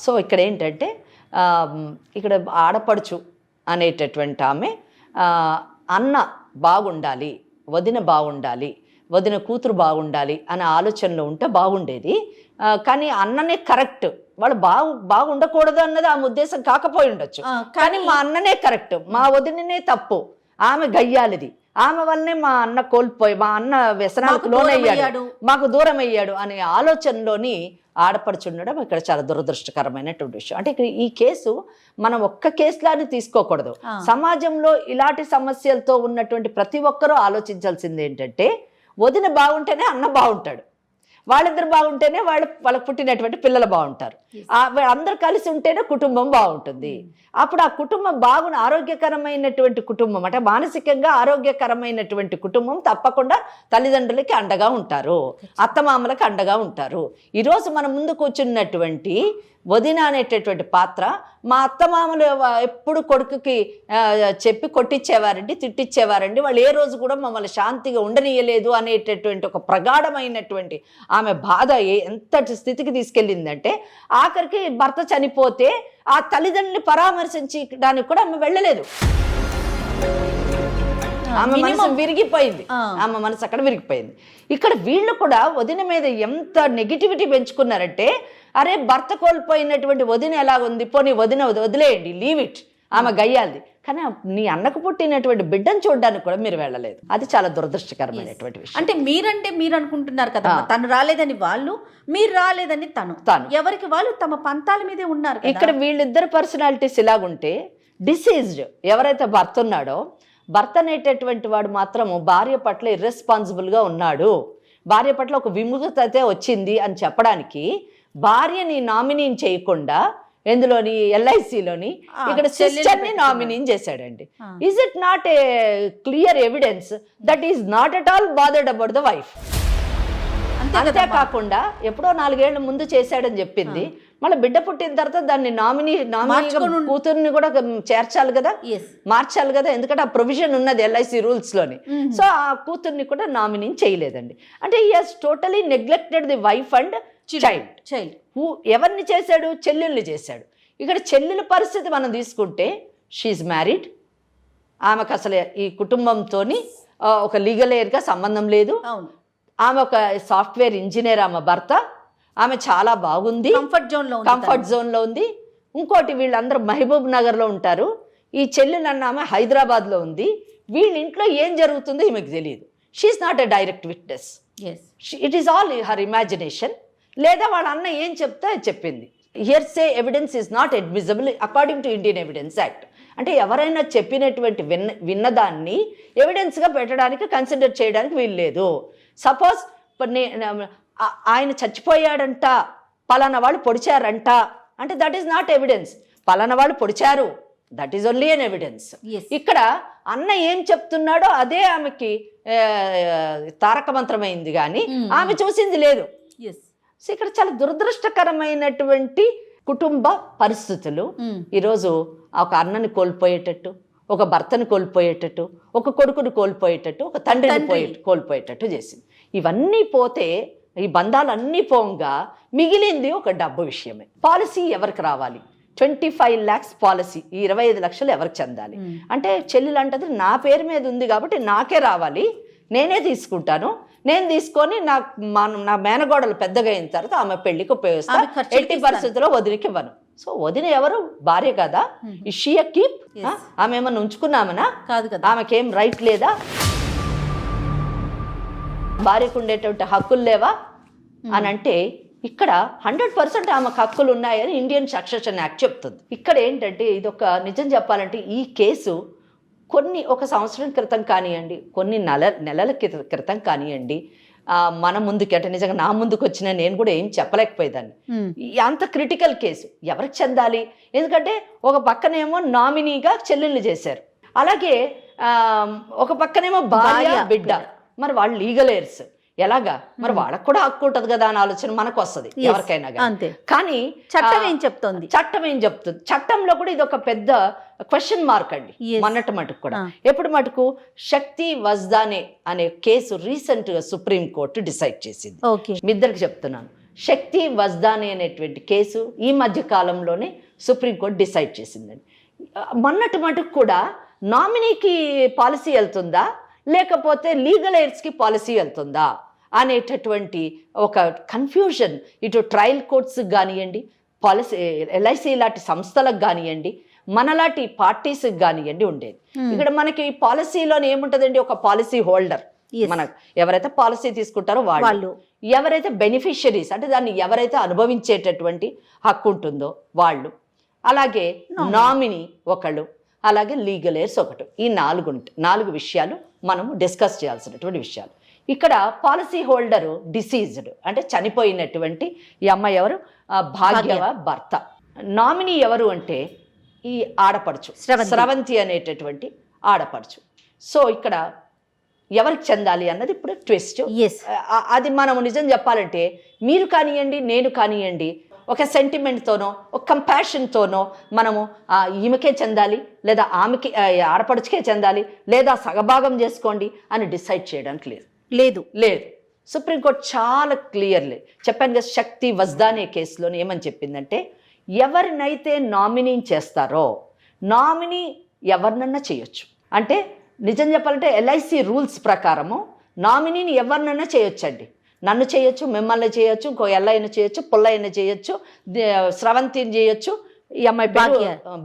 సో ఇక్కడ ఏంటంటే ఇక్కడ ఆడపడుచు అనేటటువంటి ఆమె అన్న బాగుండాలి, వదిన బాగుండాలి, వదిన కూతురు బాగుండాలి అనే ఆలోచనలో ఉంటే బాగుండేది. కానీ అన్ననే కరెక్ట్, వాళ్ళు బాగుండకూడదు అన్నది ఆమె ఉద్దేశం కాకపోయి ఉండొచ్చు. కానీ మా అన్ననే కరెక్ట్, మా వదిననే తప్పు, ఆమె గయ్యాలిది, ఆమె వల్లనే మా అన్న కోల్పోయి మా అన్న వ్యసనాలకు లోనయ్యాడు, మాకు దూరం అయ్యాడు అనే ఆలోచనలోని ఆడపడుచుండడం ఇక్కడ చాలా దురదృష్టకరమైనటువంటి విషయం. అంటే ఇక్కడ ఈ కేసు మనం ఒక్క కేసులాని తీసుకోకూడదు. సమాజంలో ఇలాంటి సమస్యలతో ఉన్నటువంటి ప్రతి ఒక్కరూ ఆలోచించాల్సింది ఏంటంటే వదిన బాగుంటేనే అన్న బాగుంటాడు, వాళ్ళిద్దరు బాగుంటేనే వాళ్ళకు పుట్టినటువంటి పిల్లలు బాగుంటారు, అందరు కలిసి ఉంటేనే కుటుంబం బాగుంటుంది. అప్పుడు ఆ కుటుంబం ఆరోగ్యకరమైనటువంటి కుటుంబం అంటే మానసికంగా ఆరోగ్యకరమైనటువంటి కుటుంబం తప్పకుండా తల్లిదండ్రులకి అండగా ఉంటారు, అత్తమామలకు అండగా ఉంటారు. ఈరోజు మన ముందు కూర్చున్నటువంటి వదిన అనేటటువంటి పాత్ర మా అత్తమామలు ఎప్పుడు కొడుకుకి చెప్పి కొట్టించేవారండి, తిట్టించేవారండి, వాళ్ళు ఏ రోజు కూడా మమ్మల్ని శాంతిగా ఉండనీయలేదు అనేటటువంటి ఒక ప్రగాఢమైనటువంటి ఆమె బాధ ఎంతటి స్థితికి తీసుకెళ్ళిందంటే ఆఖరికి భర్త చనిపోతే ఆ తల్లిదండ్రుల్ని పరామర్శించడానికి కూడా ఆమె వెళ్ళలేదు. ఆమె మనసు విరిగిపోయింది, ఆమె మనసు అక్కడ విరిగిపోయింది. ఇక్కడ వీళ్ళు కూడా వదిన మీద ఎంత నెగిటివిటీ పెంచుకున్నారంటే అరే భర్త కోల్పోయినటువంటి వదిన ఎలాగుంది, పోనీ వదిన వదిలేయండి, లీవ్ ఇట్, ఆమె గయ్యాలిది. కానీ నీ అన్నకు పుట్టినటువంటి బిడ్డను చూడడానికి కూడా మీరు వెళ్ళలేదు. అది చాలా దురదృష్టకరమైనటువంటి విషయం. అంటే మీరు అనుకుంటున్నారు కదా తను రాలేదని వాళ్ళు, మీరు రాలేదని తను, ఎవరికి వాళ్ళు తమ పంతాల మీదే ఉన్నారు. ఇక్కడ వీళ్ళిద్దరు పర్సనాలిటీస్ ఇలాగుంటే డిసీజ్డ్ ఎవరైతే భర్త ఉన్నాడో, భర్త అనేటటువంటి వాడు మాత్రము భార్య పట్ల ఇర్రెస్పాన్సిబుల్గా ఉన్నాడు, భార్య పట్ల ఒక విముఖత అయితే వచ్చింది అని చెప్పడానికి భార్యని నామినీ చేయకుండా ఎందులోని ఎల్ఐసిలోని ఇక్కడ సిస్టర్ని నామినీ చేశాడండి. Is it not a clear evidence that is not at all bothered about the wife? అంతేకాకుండా ఎప్పుడో 4 ఏళ్ల ముందు చేశాడని చెప్పింది, మళ్ళీ బిడ్డ పుట్టిన తర్వాత దాన్ని నామినీ కూతుర్ని కూడా చేర్చాలి కదా, మార్చాలి కదా, ఎందుకంటే ఆ ప్రొవిజన్ ఉన్నది ఎల్ఐసి రూల్స్ లోని. సో ఆ కూతుర్ని కూడా నామినీ చేయలేదండి. అంటే he has totally neglected the wife and child. ఎవరిని చేశాడు? చెల్లెల్ని చేశాడు. ఇక్కడ చెల్లెల పరిస్థితి మనం తీసుకుంటే షీఈ్ మ్యారీడ్, ఆమెకు అసలు ఈ కుటుంబంతో ఒక లీగల్ ఎయిర్గా సంబంధం లేదు, ఆమె ఒక సాఫ్ట్వేర్ ఇంజనీర్, ఆమె భర్త, ఆమె చాలా బాగుంది, కంఫర్ట్ జోన్లో ఉంది. ఇంకోటి వీళ్ళందరూ మహబూబ్ నగర్లో ఉంటారు, ఈ చెల్లెలన్న ఆమె హైదరాబాద్లో ఉంది. వీళ్ళ ఇంట్లో ఏం జరుగుతుందో ఈమెకు తెలియదు. She's not a direct witness, it is all her imagination. లేదా వాళ్ళ అన్న ఏం చెప్తే చెప్పింది. Hearsay evidence is not admissible according to Indian evidence act. అంటే ఎవరైనా చెప్పినటువంటి విన్నదాన్ని ఎవిడెన్స్గా పెట్టడానికి కన్సిడర్ చేయడానికి వీల్లేదు. సపోజ్ ఆయన చచ్చిపోయాడంట, పలానా వాళ్ళు పొడిచారంట అంటే దట్ ఈస్ నాట్ ఎవిడెన్స్. పలానా వాళ్ళు పొడిచారు, that is only an evidence. ఇక్కడ అన్న ఏం చెప్తున్నాడో అదే ఆమెకి తారక మంత్రమైంది, కానీ ఆమె చూసింది లేదు. సో ఇక్కడ చాలా దురదృష్టకరమైనటువంటి కుటుంబ పరిస్థితులు ఈరోజు ఒక అన్నని కోల్పోయేటట్టు, ఒక భర్తను కోల్పోయేటట్టు, ఒక కొడుకుని కోల్పోయేటట్టు, ఒక తండ్రిని కోల్పోయేటట్టు చేసింది. ఇవన్నీ పోతే, ఈ బంధాలన్నీ పోగా మిగిలింది ఒక డబ్బు విషయమే. పాలసీ ఎవరికి రావాలి? 25 lakhs పాలసీ, ఈ 25 లక్షలు ఎవరికి చెందాలి అంటే చెల్లెలు అంటది నా పేరు మీద ఉంది కాబట్టి నాకే రావాలి, నేనే తీసుకుంటాను, నేను తీసుకొని నా మేనగోడలు పెద్దగా అయిన తర్వాత ఆమె పెళ్లికి ఉపయోగిస్తాను, ఎట్టి పరిస్థితుల్లో వదిలికి ఇవ్వను. సో వదిన ఎవరు? భార్య కదా. ఈ షీ కీప్, ఆమె ఏమన్నా ఉంచుకున్నామనా? కాదు కదా. ఆమెకేం రైట్ లేదా? భార్యకు ఉండేటువంటి హక్కులు లేవా అని అంటే ఇక్కడ 100% ఆమెకు హక్కులు ఉన్నాయని ఇండియన్ సక్సెషన్ యాక్ట్ చెప్తుంది. ఇక్కడ ఏంటంటే ఇదొక నిజం చెప్పాలంటే ఈ కేసు ఒక సంవత్సరం క్రితం కానివ్వండి, కొన్ని నెలల క్రితం కానివ్వండి, మన ముందుకి అంటే నిజంగా నా ముందుకు వచ్చిన నేను కూడా ఏం చెప్పలేకపోయేదాన్ని. అంత క్రిటికల్ కేసు ఎవరికి చెందాలి? ఎందుకంటే ఒక పక్కనేమో నామినీగా చెల్లెళ్ళు చేశారు, అలాగే ఒక పక్కనేమో భార్య బిడ్డ, మరి వాళ్ళు లీగల్ ఎయిర్స్. ఎలాగా మరి వాళ్ళకు కూడా హక్కు ఉంటుంది కదా అని ఆలోచన మనకు వస్తుంది ఎవరికైనా అంతే. కానీ చట్టం ఏం చెప్తోంది? చట్టం ఏం చెప్తుంది? చట్టంలో కూడా ఇది ఒక పెద్ద క్వశ్చన్ మార్క్ అండి. మొన్నటి మటుకు కూడా ఎప్పుడు మటుకు శక్తి వజ్దానే అనే కేసు రీసెంట్ గా సుప్రీం కోర్టు డిసైడ్ చేసింది. మీ ఇద్దరికి చెప్తున్నాను, శక్తి వజ్దానే అనేటువంటి కేసు ఈ మధ్య కాలంలోనే సుప్రీంకోర్టు డిసైడ్ చేసిందండి. మొన్నటి మటుకు కూడా నామినీకి పాలసీ వెళ్తుందా లేకపోతే లీగల్ ఎయిడ్స్కి పాలసీ వెళ్తుందా అనేటటువంటి ఒక కన్ఫ్యూజన్ ఇటు ట్రయల్ కోర్ట్స్ కానివ్వండి, పాలసీ ఎల్ఐసి లాంటి సంస్థలకు కానివ్వండి, మనలాంటి పార్టీస్కి కానివ్వండి ఉండేది. ఇక్కడ మనకి పాలసీలో ఏముంటుందండి, ఒక పాలసీ హోల్డర్, మన ఎవరైతే పాలసీ తీసుకుంటారో వాళ్ళు, ఎవరైతే బెనిఫిషరీస్ అంటే దాన్ని ఎవరైతే అనుభవించేటటువంటి హక్కు ఉంటుందో వాళ్ళు, అలాగే నామినీ ఒకళ్ళు, అలాగే లీగల్ ఎయిర్స్ ఒకటి. ఈ 4 విషయాలు మనము డిస్కస్ చేయాల్సినటువంటి విషయాలు. ఇక్కడ పాలసీ హోల్డరు డిసీజ్డ్ అంటే చనిపోయినటువంటి ఈ అమ్మాయి ఎవరు, భాగ్యవ భర్త. నామినీ ఎవరు అంటే ఈ ఆడపడుచు స్రవంతి అనేటటువంటి ఆడపడుచు. సో ఇక్కడ ఎవరికి చెందాలి అన్నది ఇప్పుడు ట్విస్ట్. అది మనము నిజం చెప్పాలంటే మీరు కానివ్వండి, నేను కానివ్వండి, ఒక సెంటిమెంట్తోనో ఒక కంపాషన్తోనో మనము ఈమెకే చెందాలి లేదా ఆమెకి ఆడపడుచుకే చెందాలి లేదా సగభాగం చేసుకోండి అని డిసైడ్ చేయడానికి లేదు. సుప్రీంకోర్టు చాలా క్లియర్లీ చెప్పాను కదా, శక్తి వజ్దానే కేసులో ఏమని చెప్పిందంటే ఎవరినైతే నామినీ చేస్తారో నామినీ ఎవరినన్నా చేయొచ్చు. అంటే నిజం చెప్పాలంటే ఎల్ఐసి రూల్స్ ప్రకారము నామినీని ఎవరినన్నా చేయొచ్చండి. నన్ను చేయొచ్చు, మిమ్మల్ని చేయొచ్చు, ఇంకో ఎల్లైనా చేయొచ్చు, పుల్లైనా చేయొచ్చు, స్రవంతిని చేయొచ్చు, ఈ అమ్మాయి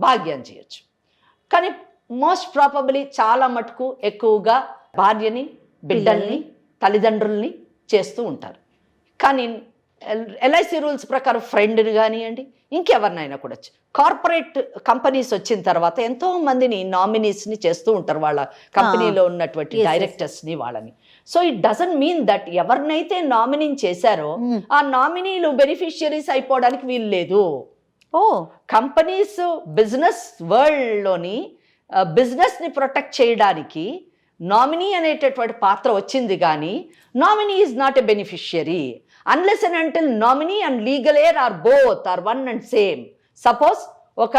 భాగ్యాన్ని చేయొచ్చు. కానీ మోస్ట్ ప్రాబబ్లీ చాలా మటుకు ఎక్కువగా భార్యని, బిడ్డల్ని, తల్లిదండ్రుల్ని చేస్తూ ఉంటారు. కానీ ఎల్ఐసి రూల్స్ ప్రకారం ఫ్రెండ్ని కానివ్వండి, ఇంకెవరినైనా కూడా కార్పొరేట్ కంపెనీస్ వచ్చిన తర్వాత ఎంతో మందిని నామినీస్ని చేస్తూ ఉంటారు, వాళ్ళ కంపెనీలో ఉన్నటువంటి డైరెక్టర్స్ని వాళ్ళని. So it doesn't mean that ఎవరినైతే నామినీ చేశారో ఆ నామినీలు బెనిఫిషియరీస్ అయిపోవడానికి వీలు లేదు. కంపెనీస్ బిజినెస్ వరల్డ్లోని బిజినెస్ని ప్రొటెక్ట్ చేయడానికి నామినీ అనేటటువంటి పాత్ర వచ్చింది, కానీ nominee is not a beneficiary unless and until nominee and legal heir are both are one and same. Suppose ఒక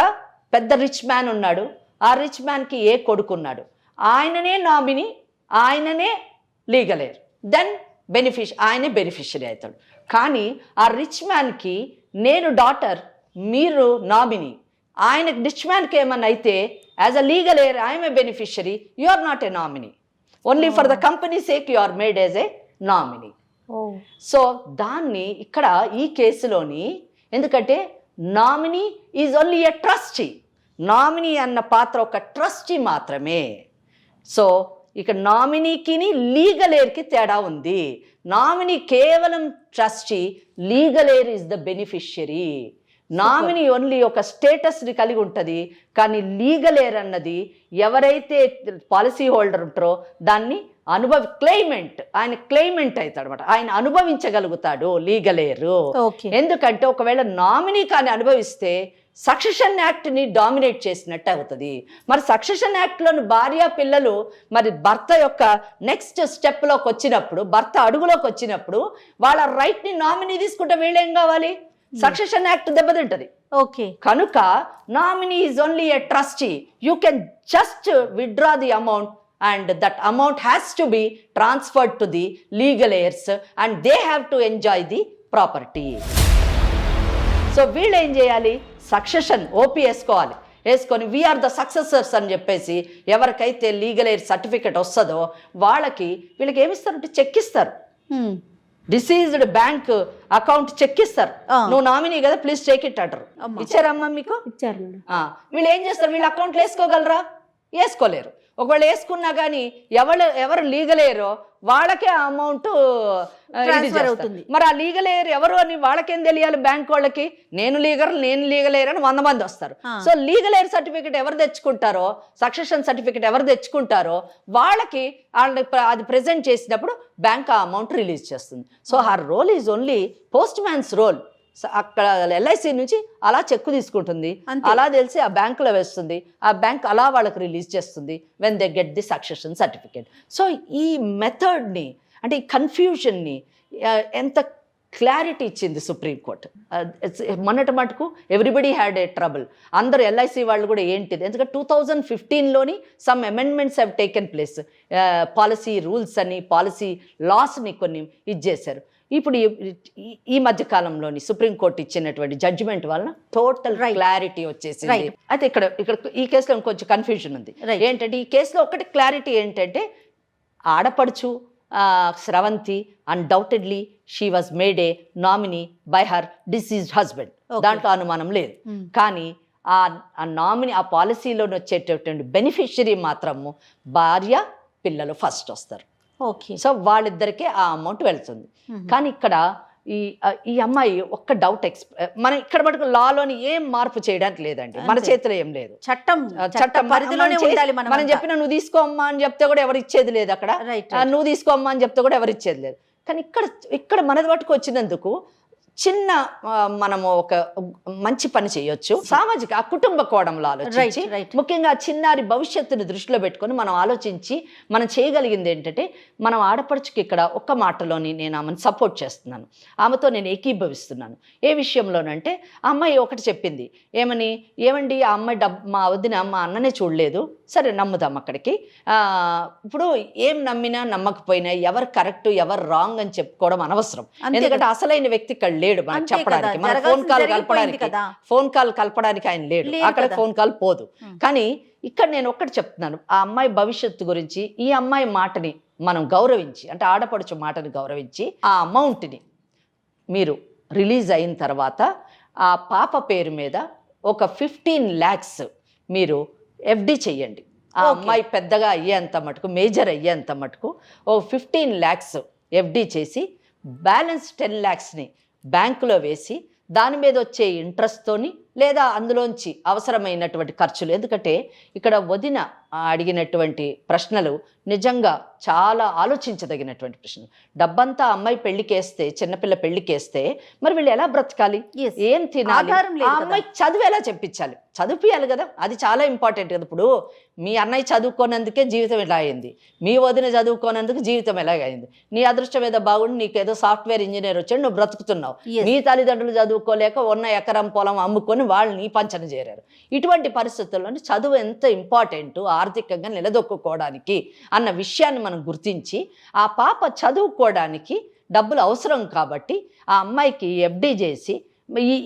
పెద్ద రిచ్ మ్యాన్ ఉన్నాడు, ఆ రిచ్ మ్యాన్కి ఏ కొడుకున్నాడు, ఆయననే నామినీ, ఆయననే లీగల్ ఎయిర్, దెన్ ఆయనే బెనిఫిషియరీ అవుతాడు. కానీ ఆ రిచ్ మ్యాన్కి నేను డాటర్, మీరు నామినీ, ఆయనకు రిచ్ మ్యాన్కి ఏమన్నా అయితే as a legal heir I'm a beneficiary, you are not a nominee, only for the company sake you are made as a nominee. So దాన్ని ఇక్కడ ఈ కేసులోని, ఎందుకంటే nominee is only a trustee, nominee అన్న పాత్ర ఒక ట్రస్టీ మాత్రమే. So ఇక నామినీకి లీగల్ ఎయిర్కి తేడా ఉంది. నామినీ కేవలం trustee, legal air is the beneficiary. Nominee only ఒక స్టేటస్ని కలిగి ఉంటుంది, కానీ లీగల్ ఎయిర్ అన్నది ఎవరైతే పాలసీ హోల్డర్ ఉంటారో దాన్ని క్లెయిమెంట్, ఆయన క్లెయిమెంట్ అవుతాడు అనమాట, ఆయన అనుభవించగలుగుతాడు లీగల్ ఎయిర్. ఎందుకంటే ఒకవేళ నామినీ కానీ అనుభవిస్తే సక్సెషన్ యాక్ట్ని డామినేట్ చేసినట్టు అవుతుంది. మరి సక్సెషన్ యాక్ట్లోని భార్య పిల్లలు మరి భర్త యొక్క నెక్స్ట్ స్టెప్లోకి వచ్చినప్పుడు, భర్త అడుగులోకి వచ్చినప్పుడు వాళ్ళ రైట్ని నామినీ తీసుకుంటే వీళ్ళేం కావాలి, సక్సెషన్ యాక్ట్ దెబ్బతింటది. కనుక nominee is only a trustee, you can just withdraw the amount and that amount has to be transferred to the legal heirs and they have to enjoy the property. So వీళ్ళు ఏం చేయాలి, succession OP వేసుకొని we are the successors అని చెప్పేసి ఎవరికైతే legal air certificate వస్తుందో వీళ్ళకి ఏమిస్తారంటే check ఇస్తారు, డిసీజ్డ్ బ్యాంక్ అకౌంట్ చెక్ ఇస్తారు, నువ్వు నామినీ కదా ప్లీజ్ టేక్ ఇట్ అంటారు. ఇచ్చారమ్మా మీకు? ఇచ్చారు. వీళ్ళు ఏం చేస్తారు, వీళ్ళ అకౌంట్లో వేసుకోగలరా? వేసుకోలేరు. ఒకవేళ వేసుకున్నా కానీ ఎవరు లీగల్ ఎయిరో వాళ్ళకే ఆ అమౌంట్ అవుతుంది. మరి ఆ లీగల్ ఎయిర్ ఎవరు అని వాళ్ళకేం తెలియాలి, బ్యాంక్ వాళ్ళకి నేను లీగల్ ఎయిర్ అని 100 మంది వస్తారు. సో లీగల్ ఎయిర్ సర్టిఫికేట్ ఎవరు తెచ్చుకుంటారో, సక్సెషన్ సర్టిఫికేట్ ఎవరు తెచ్చుకుంటారో వాళ్ళకి అది ప్రెజెంట్ చేసినప్పుడు బ్యాంక్ ఆ అమౌంట్ రిలీజ్ చేస్తుంది. So her role is only postman's role. అక్కడ ఎల్ఐసి నుంచి అలా చెక్కు తీసుకుంటుంది, అలా తెలిసి ఆ బ్యాంకులో వేస్తుంది, ఆ బ్యాంక్ అలా వాళ్ళకి రిలీజ్ చేస్తుంది when they get the succession certificate. So ఈ మెథడ్ని అంటే ఈ కన్ఫ్యూజన్ని ఎంత క్లారిటీ ఇచ్చింది సుప్రీంకోర్టు. మొన్నటి మటుకు ఎవ్రీబడి హ్యాడ్ ఏ ట్రబుల్, అందరు ఎల్ఐసి వాళ్ళు కూడా ఏంటిది, ఎందుకంటే 2015లోని some amendments have taken place, policy rules అని పాలసీ లాస్ని కొన్ని ఇచ్చేశారు. ఇప్పుడు ఈ మధ్య కాలంలోని సుప్రీంకోర్టు ఇచ్చినటువంటి జడ్జిమెంట్ వలన టోటల్ క్లారిటీ వచ్చేసింది. అయితే ఇక్కడ ఈ కేసులో ఇంకొంచెం కన్ఫ్యూజన్ ఉంది. ఏంటంటే ఈ కేసులో ఒకటి క్లారిటీ ఏంటంటే ఆడపడుచు Sravanthi undoubtedly she was made a nominee by her deceased husband, దాంట్లో అనుమానం లేదు. కానీ ఆ నామినీ ఆ పాలసీలో వచ్చేటటువంటి బెనిఫిషియరీ మాత్రము భార్య పిల్లలు ఫస్ట్ వస్తారు. సో వాళ్ళిద్దరికే ఆ అమౌంట్ వెళ్తుంది. కానీ ఇక్కడ ఈ అమ్మాయి ఒక్క డౌట్ మనం ఇక్కడ మటుకు లాలోని ఏం మార్పు చేయడానికి లేదండి, మన చేతిలో ఏం లేదు. చట్టం పరిధిలోనే ఉండాలి. మనం చెప్పిన నువ్వు తీసుకోమ్మా అని చెప్తే కూడా ఎవరు ఇచ్చేది లేదు, అక్కడ నువ్వు తీసుకోమ్మా అని చెప్తే కూడా ఎవరు ఇచ్చేది లేదు. కానీ ఇక్కడ మనది మటుకు వచ్చినందుకు చిన్న మనము ఒక మంచి పని చేయొచ్చు. సామాజిక ఆ కుటుంబ కోణంలో ఆలోచించి, ముఖ్యంగా చిన్నారి భవిష్యత్తుని దృష్టిలో పెట్టుకొని మనం ఆలోచించి మనం చేయగలిగింది ఏంటంటే, మనం ఆడపడుచుకి ఇక్కడ ఒక్క మాటలోని నేను ఆమెను సపోర్ట్ చేస్తున్నాను, ఆమెతో నేను ఏకీభవిస్తున్నాను. ఏ విషయంలోనంటే ఆ అమ్మాయి ఒకటి చెప్పింది, ఏమండి ఆ అమ్మాయి మా వదిన మా అన్ననే చూడలేదు, సరే నమ్ముదాం అక్కడికి. ఇప్పుడు ఏం నమ్మినా నమ్మకపోయినా ఎవరు కరెక్ట్ ఎవరు రాంగ్ అని చెప్పుకోవడం అనవసరం, ఎందుకంటే అసలైన వ్యక్తి ఇక్కడ లేడు మనకు చెప్పడానికి. మన ఫోన్ కాల్ కలపడానికి ఆయన లేడు, అక్కడ ఫోన్ కాల్ పోదు. కానీ ఇక్కడ నేను ఒక్కటి చెప్తున్నాను, ఆ అమ్మాయి భవిష్యత్తు గురించి ఈ అమ్మాయి మాటని మనం గౌరవించి, అంటే ఆడపడుచు మాటని గౌరవించి ఆ అమౌంట్ని మీరు రిలీజ్ అయిన తర్వాత ఆ పాప పేరు మీద ఒక 15 lakhs మీరు ఎఫ్డి చెయ్యండి. ఆ అమ్మాయి పెద్దగా అయ్యేంత మటుకు, మేజర్ అయ్యేంత మటుకు ఓ 15 lakhs ఎఫ్డి చేసి బ్యాలెన్స్ 10 lakhsని బ్యాంకులో వేసి దాని మీద వచ్చే ఇంట్రెస్ట్తోని లేదా అందులోంచి అవసరమైనటువంటి ఖర్చులు, ఎందుకంటే ఇక్కడ వదిన అడిగినటువంటి ప్రశ్నలు నిజంగా చాలా ఆలోచించదగినటువంటి ప్రశ్నలు. డబ్బంతా అమ్మాయి పెళ్లికేస్తే, చిన్నపిల్ల పెళ్లికేస్తే మరి వీళ్ళు ఎలా బ్రతకాలి, ఏం తినాలి, ఆ అమ్మాయి చదువు ఎలా చెప్పించాలి, చదివియాలి కదా, అది చాలా ఇంపార్టెంట్ కదా. ఇప్పుడు మీ అన్నయ్య చదువుకోనందుకే జీవితం ఎలా అయింది, మీ వదిన చదువుకోనందుకు జీవితం ఎలాగైంది, నీ అదృష్టం ఏదో బాగుండి నీకేదో సాఫ్ట్వేర్ ఇంజనీర్ వచ్చాడు నువ్వు బ్రతుకుతున్నావు, మీ తల్లిదండ్రులు చదువుకోలేక ఉన్న ఎకరం పొలం అమ్ముకొని వాళ్ళని పంచన చేరారు. ఇటువంటి పరిస్థితుల్లోని చదువు ఎంత ఇంపార్టెంట్ ఆర్థికంగా నిలదొక్కుకోవడానికి అన్న విషయాన్ని మనం గుర్తించి ఆ పాప చదువుకోవడానికి డబ్బులు అవసరం కాబట్టి ఆ అమ్మాయికి ఎఫ్డి చేసి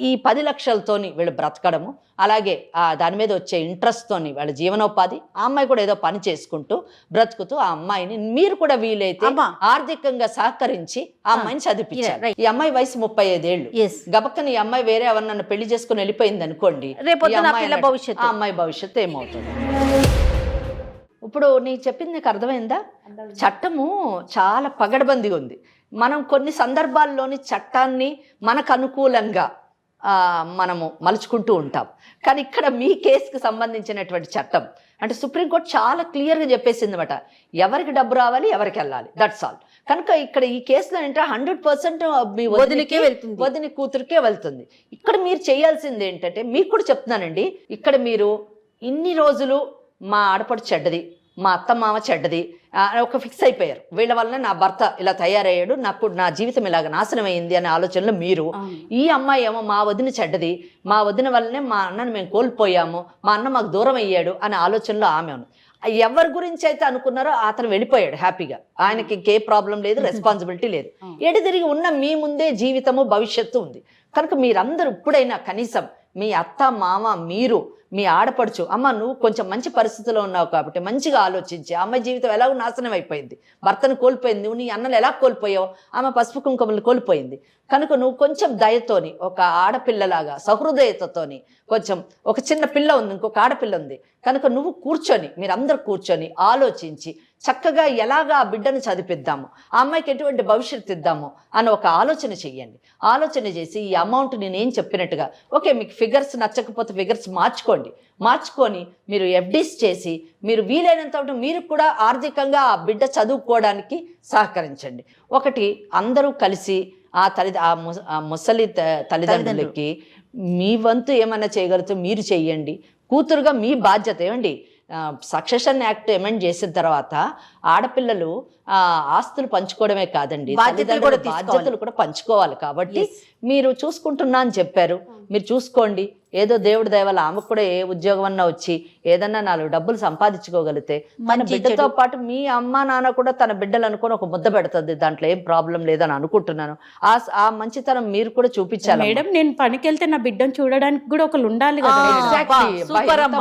ఈ 10 లక్షలతోని వీళ్ళు బ్రతకడము, అలాగే దాని మీద వచ్చే ఇంట్రెస్ట్తోని వాళ్ళ జీవనోపాధి, ఆ అమ్మాయి కూడా ఏదో పని చేసుకుంటూ బ్రతుకుతూ ఆ అమ్మాయిని మీరు కూడా వీలైతే ఆర్థికంగా సహకరించి ఆ అమ్మాయిని చదివించారు. ఈ అమ్మాయి వయసు 35 ఏళ్ళు, గబక్కని ఈ అమ్మాయి వేరే ఎవరినన్నా పెళ్లి చేసుకుని వెళ్ళిపోయింది అనుకోండి, ఆ అమ్మాయి భవిష్యత్తు ఏమవుతుంది? ఇప్పుడు నీ చెప్పింది నీకు అర్థమైందా? చట్టము చాలా పగడబందీ ఉంది. మనం కొన్ని సందర్భాల్లోని చట్టాన్ని మనకు అనుకూలంగా మనము మలుచుకుంటూ ఉంటాం. కానీ ఇక్కడ మీ కేసుకు సంబంధించినటువంటి చట్టం అంటే సుప్రీంకోర్టు చాలా క్లియర్గా చెప్పేసింది అనమాట, ఎవరికి డబ్బు రావాలి ఎవరికి వెళ్ళాలి, దట్స్ ఆల్. కనుక ఇక్కడ ఈ కేసులో ఏంటంటే 100% మీ వదిన కూతురికే వెళ్తుంది. ఇక్కడ మీరు చేయాల్సింది ఏంటంటే, మీకు కూడా చెప్తున్నానండి, ఇక్కడ మీరు ఇన్ని రోజులు మా ఆడపడు చెడ్డది, మా అత్త మామ చెడ్డది ఒక ఫిక్స్ అయిపోయారు, వీళ్ళ వల్ల నా భర్త ఇలా తయారయ్యాడు, నా జీవితం ఇలాగ నాశనం అయింది అనే ఆలోచనలో మీరు, ఈ అమ్మాయి ఏమో మా వదిన చెడ్డది, మా వదిన వల్లనే మా అన్నను మేము కోల్పోయాము, మా అన్న మాకు దూరం అయ్యాడు అనే ఆలోచనలో ఆమె ఉంది. ఎవరి గురించి అయితే అనుకున్నారో అతను వెళ్ళిపోయాడు హ్యాపీగా, ఆయనకి ఇంకే ప్రాబ్లం లేదు, రెస్పాన్సిబిలిటీ లేదు. ఎటు తిరిగి ఉన్న మీ ముందే జీవితము భవిష్యత్తు ఉంది. కనుక మీరందరూ ఇప్పుడైనా కనీసం మీ అత్త మామ మీరు మీ ఆడపడుచు, అమ్మ నువ్వు కొంచెం మంచి పరిస్థితిలో ఉన్నావు కాబట్టి మంచిగా ఆలోచించి, అమ్మాయి జీవితం ఎలాగో నాశనం అయిపోయింది, భర్తను కోల్పోయింది, నువ్వు నీ అన్నలు ఎలా కోల్పోయావు, ఆమె పసుపు కుంకుమలు కోల్పోయింది. కనుక నువ్వు కొంచెం దయతోని, ఒక ఆడపిల్లలాగా సహృదయతతోని, కొంచెం ఒక చిన్న పిల్ల ఉంది, ఇంకొక ఆడపిల్ల ఉంది, కనుక నువ్వు మీరందరూ కూర్చొని ఆలోచించి చక్కగా ఎలాగా ఆ బిడ్డను చదివిద్దాము, ఆ అమ్మాయికి ఎటువంటి భవిష్యత్తు ఇద్దాము అని ఒక ఆలోచన చెయ్యండి. ఆలోచన చేసి ఈ అమౌంట్ నేను చెప్పినట్టుగా, ఓకే మీకు ఫిగర్స్ నచ్చకపోతే ఫిగర్స్ మార్చుకొని మీరు ఎఫ్డీస్ చేసి మీరు వీలైనంత మీరు కూడా ఆర్థికంగా ఆ బిడ్డ చదువుకోవడానికి సహకరించండి. ఒకటి అందరూ కలిసి ఆ ముసలి తల్లిదండ్రులకి మీ వంతు ఏమన్నా చేయగలిగితే మీరు చెయ్యండి. కూతురుగా మీ బాధ్యత ఏమండి, సక్సెషన్ యాక్ట్ అమెండ్ చేసిన తర్వాత ఆడపిల్లలు ఆస్తులు పంచుకోవడమే కాదండి, బాధ్యతలు కూడా పంచుకోవాలి. కాబట్టి మీరు చూసుకుంటున్నా అని చెప్పారు, మీరు చూసుకోండి. ఏదో దేవుడి దయ వల్ల ఆమెకు కూడా ఏ ఉద్యోగం అన్నా వచ్చి ఏదన్నా 4 డబ్బులు సంపాదించుకోగలిగితే మన బిడ్డతో పాటు మీ అమ్మ నాన్న కూడా తన బిడ్డలు అనుకొని ఒక ముద్ద పెడుతుంది, దాంట్లో ఏం ప్రాబ్లం లేదని అనుకుంటున్నాను. ఆ మంచితనం మీరు కూడా చూపించాలి మేడం. నేను పనికి వెళ్తే నా బిడ్డను చూడడానికి కూడా ఒకరు ఉండాలి కదా.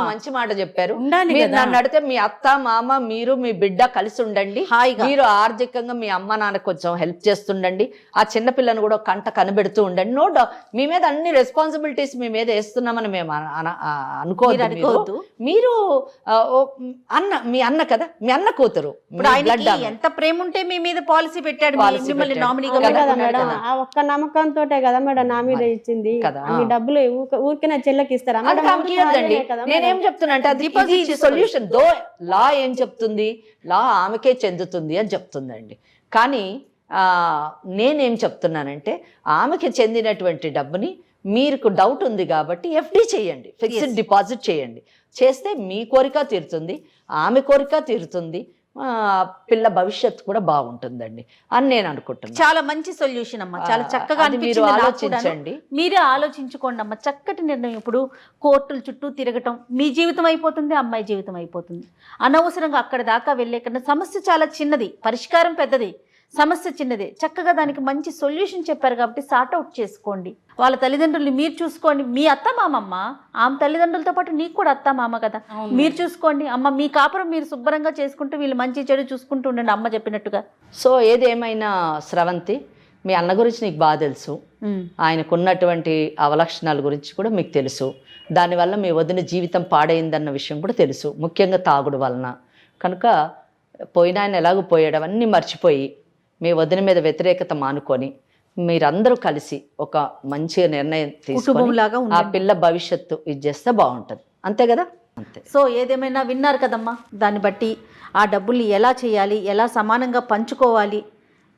మంచి మాట చెప్పారు. ఉండాలి మీరు నన్ను అడిగితే మీ అత్త మామ మీరు మీ బిడ్డ కలిసి ఉండండి, మీరు ఆర్థికంగా మీ అమ్మ నాన్న కొంచెం హెల్ప్ చేస్తుండండి, ఆ చిన్న పిల్లని కూడా కంట కనబెడుతూ ఉండండి. నో డౌట్ మీ మీద అన్ని రెస్పాన్సిబిలిటీస్ మీ మీద వేస్తున్నామని మేము అనుకోవద్దు. మీరు మీ అన్న కదా, మీ అన్న కూతురు, ఎంత ప్రేమ ఉంటే మీ మీద పాలసీ పెట్టాడు, మిమ్మల్ని నామినీగా కదా మేడం. ఆ ఒక్క నమ్మకంతో కదా మేడం నా మీద ఇచ్చింది. మీ డబ్బులు ఊరికే నా చెల్లెకి ఇస్తారా? నేనేం చెప్తున్నా అంటే అది సొల్యూషన్. దో లా ఏం చెప్తుంది, లా ఆమెకే చెందుతుంది అని చెప్తుందండి. కానీ నేనేం చెప్తున్నానంటే ఆమెకి చెందినటువంటి డబ్బుని మీకు డౌట్ ఉంది కాబట్టి ఎఫ్డి చేయండి, ఫిక్స్డ్ డిపాజిట్ చేయండి. చేస్తే మీ కోరిక తీరుతుంది, ఆమె కోరిక తీరుతుంది, పిల్ల భవిష్యత్తు కూడా బాగుంటుందండి అని నేను అనుకుంటున్నాను. చాలా మంచి సొల్యూషన్ అమ్మా, చాలా చక్కగా మీరు ఆలోచించండి, మీరే ఆలోచించుకోండి అమ్మా. చక్కటి నిర్ణయం. ఇప్పుడు కోర్టుల చుట్టూ తిరగటం మీ జీవితం అయిపోతుంది, అమ్మాయి జీవితం అయిపోతుంది. అనవసరంగా అక్కడ దాకా వెళ్ళే కన్నా సమస్య చాలా చిన్నది, పరిష్కారం పెద్దది, సమస్య చిన్నదే. చక్కగా దానికి మంచి సొల్యూషన్ చెప్పారు కాబట్టి సార్ట్అవుట్ చేసుకోండి. వాళ్ళ తల్లిదండ్రులు మీరు చూసుకోండి. మీ అత్త మామమ్మ, ఆమె తల్లిదండ్రులతో పాటు నీకు కూడా అత్త మామ కదా, మీరు చూసుకోండి. అమ్మ మీ కాపురం మీరు శుభ్రంగా చేసుకుంటూ వీళ్ళు మంచి చెడు చూసుకుంటూ ఉండండి అమ్మ చెప్పినట్టుగా. సో ఏదేమైనా స్రవంతి, మీ అన్న గురించి నీకు బాగా తెలుసు, ఆయనకున్నటువంటి అవలక్షణాల గురించి కూడా మీకు తెలుసు. దానివల్ల మీ వదిన జీవితం పాడైందన్న విషయం కూడా తెలుసు, ముఖ్యంగా తాగుడు వలన. కనుక పోయిన ఆయన ఎలాగో పోయాడు అవన్నీ మర్చిపోయి మీ వదిన మీద వ్యతిరేకత మానుకొని మీరందరూ కలిసి ఒక మంచి నిర్ణయం తీసుకొని ఆ పిల్ల భవిష్యత్తు ఇది చేస్తే బాగుంటుంది. అంతే కదా? అంతే. సో ఏదేమైనా విన్నారు కదమ్మా, దాన్ని బట్టి ఆ డబ్బుల్ని ఎలా చేయాలి, ఎలా సమానంగా పంచుకోవాలి,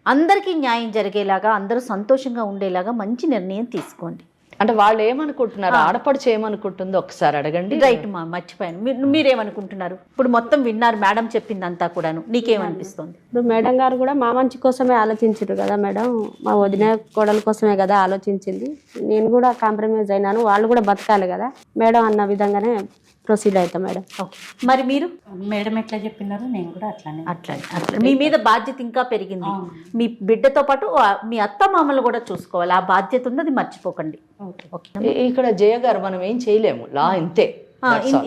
అందరికీ న్యాయం జరిగేలాగా, అందరూ సంతోషంగా ఉండేలాగా మంచి నిర్ణయం తీసుకోండి. అంటే వాళ్ళు ఏమనుకుంటున్నారు, ఆడపడుచు ఏమనుకుంటుందో ఒకసారి అడగండి. రైట్ మా, మర్చిపోయాను. మీరేమనుకుంటున్నారు? ఇప్పుడు మొత్తం విన్నారు మేడం చెప్పిందంతా కూడాను, నీకేమనిపిస్తుంది? ఇప్పుడు మేడం గారు కూడా మా మంచి కోసమే ఆలోచించారు కదా మేడం, మా వదిన కోడల కోసమే కదా ఆలోచించింది. నేను కూడా కాంప్రమైజ్ అయినాను, వాళ్ళు కూడా బతకాలి కదా మేడం అన్న విధంగానే ప్రొసీడ్ అవుతాం మేడం. ఓకే, మరి మీరు? మేడం ఎట్లా చెప్పినారో నేను కూడా అట్లా మీ మీద బాధ్యత ఇంకా పెరిగింది. మీ బిడ్డతో పాటు మీ అత్త మామలు కూడా చూసుకోవాలి, ఆ బాధ్యత ఉంది, అది మర్చిపోకండి. ఇక్కడ జయ గారు మనం ఏం చేయలేము, లా ఇంతే,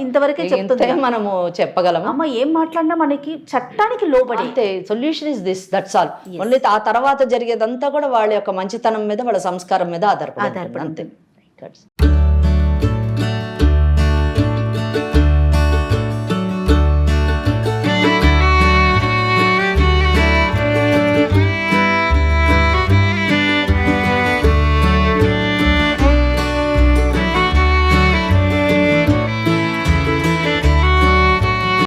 ఇంతవరకే చెప్తుంది, మనము చెప్పగలము. అమ్మ ఏం మాట్లాడినా మనకి చట్టానికి లోబడి అంతే. Solution is this, that's all. Only ఆ తర్వాత జరిగేదంతా కూడా వాళ్ళ యొక్క మంచితనం మీద, వాళ్ళ సంస్కారం మీద ఆధారపడి అంతే.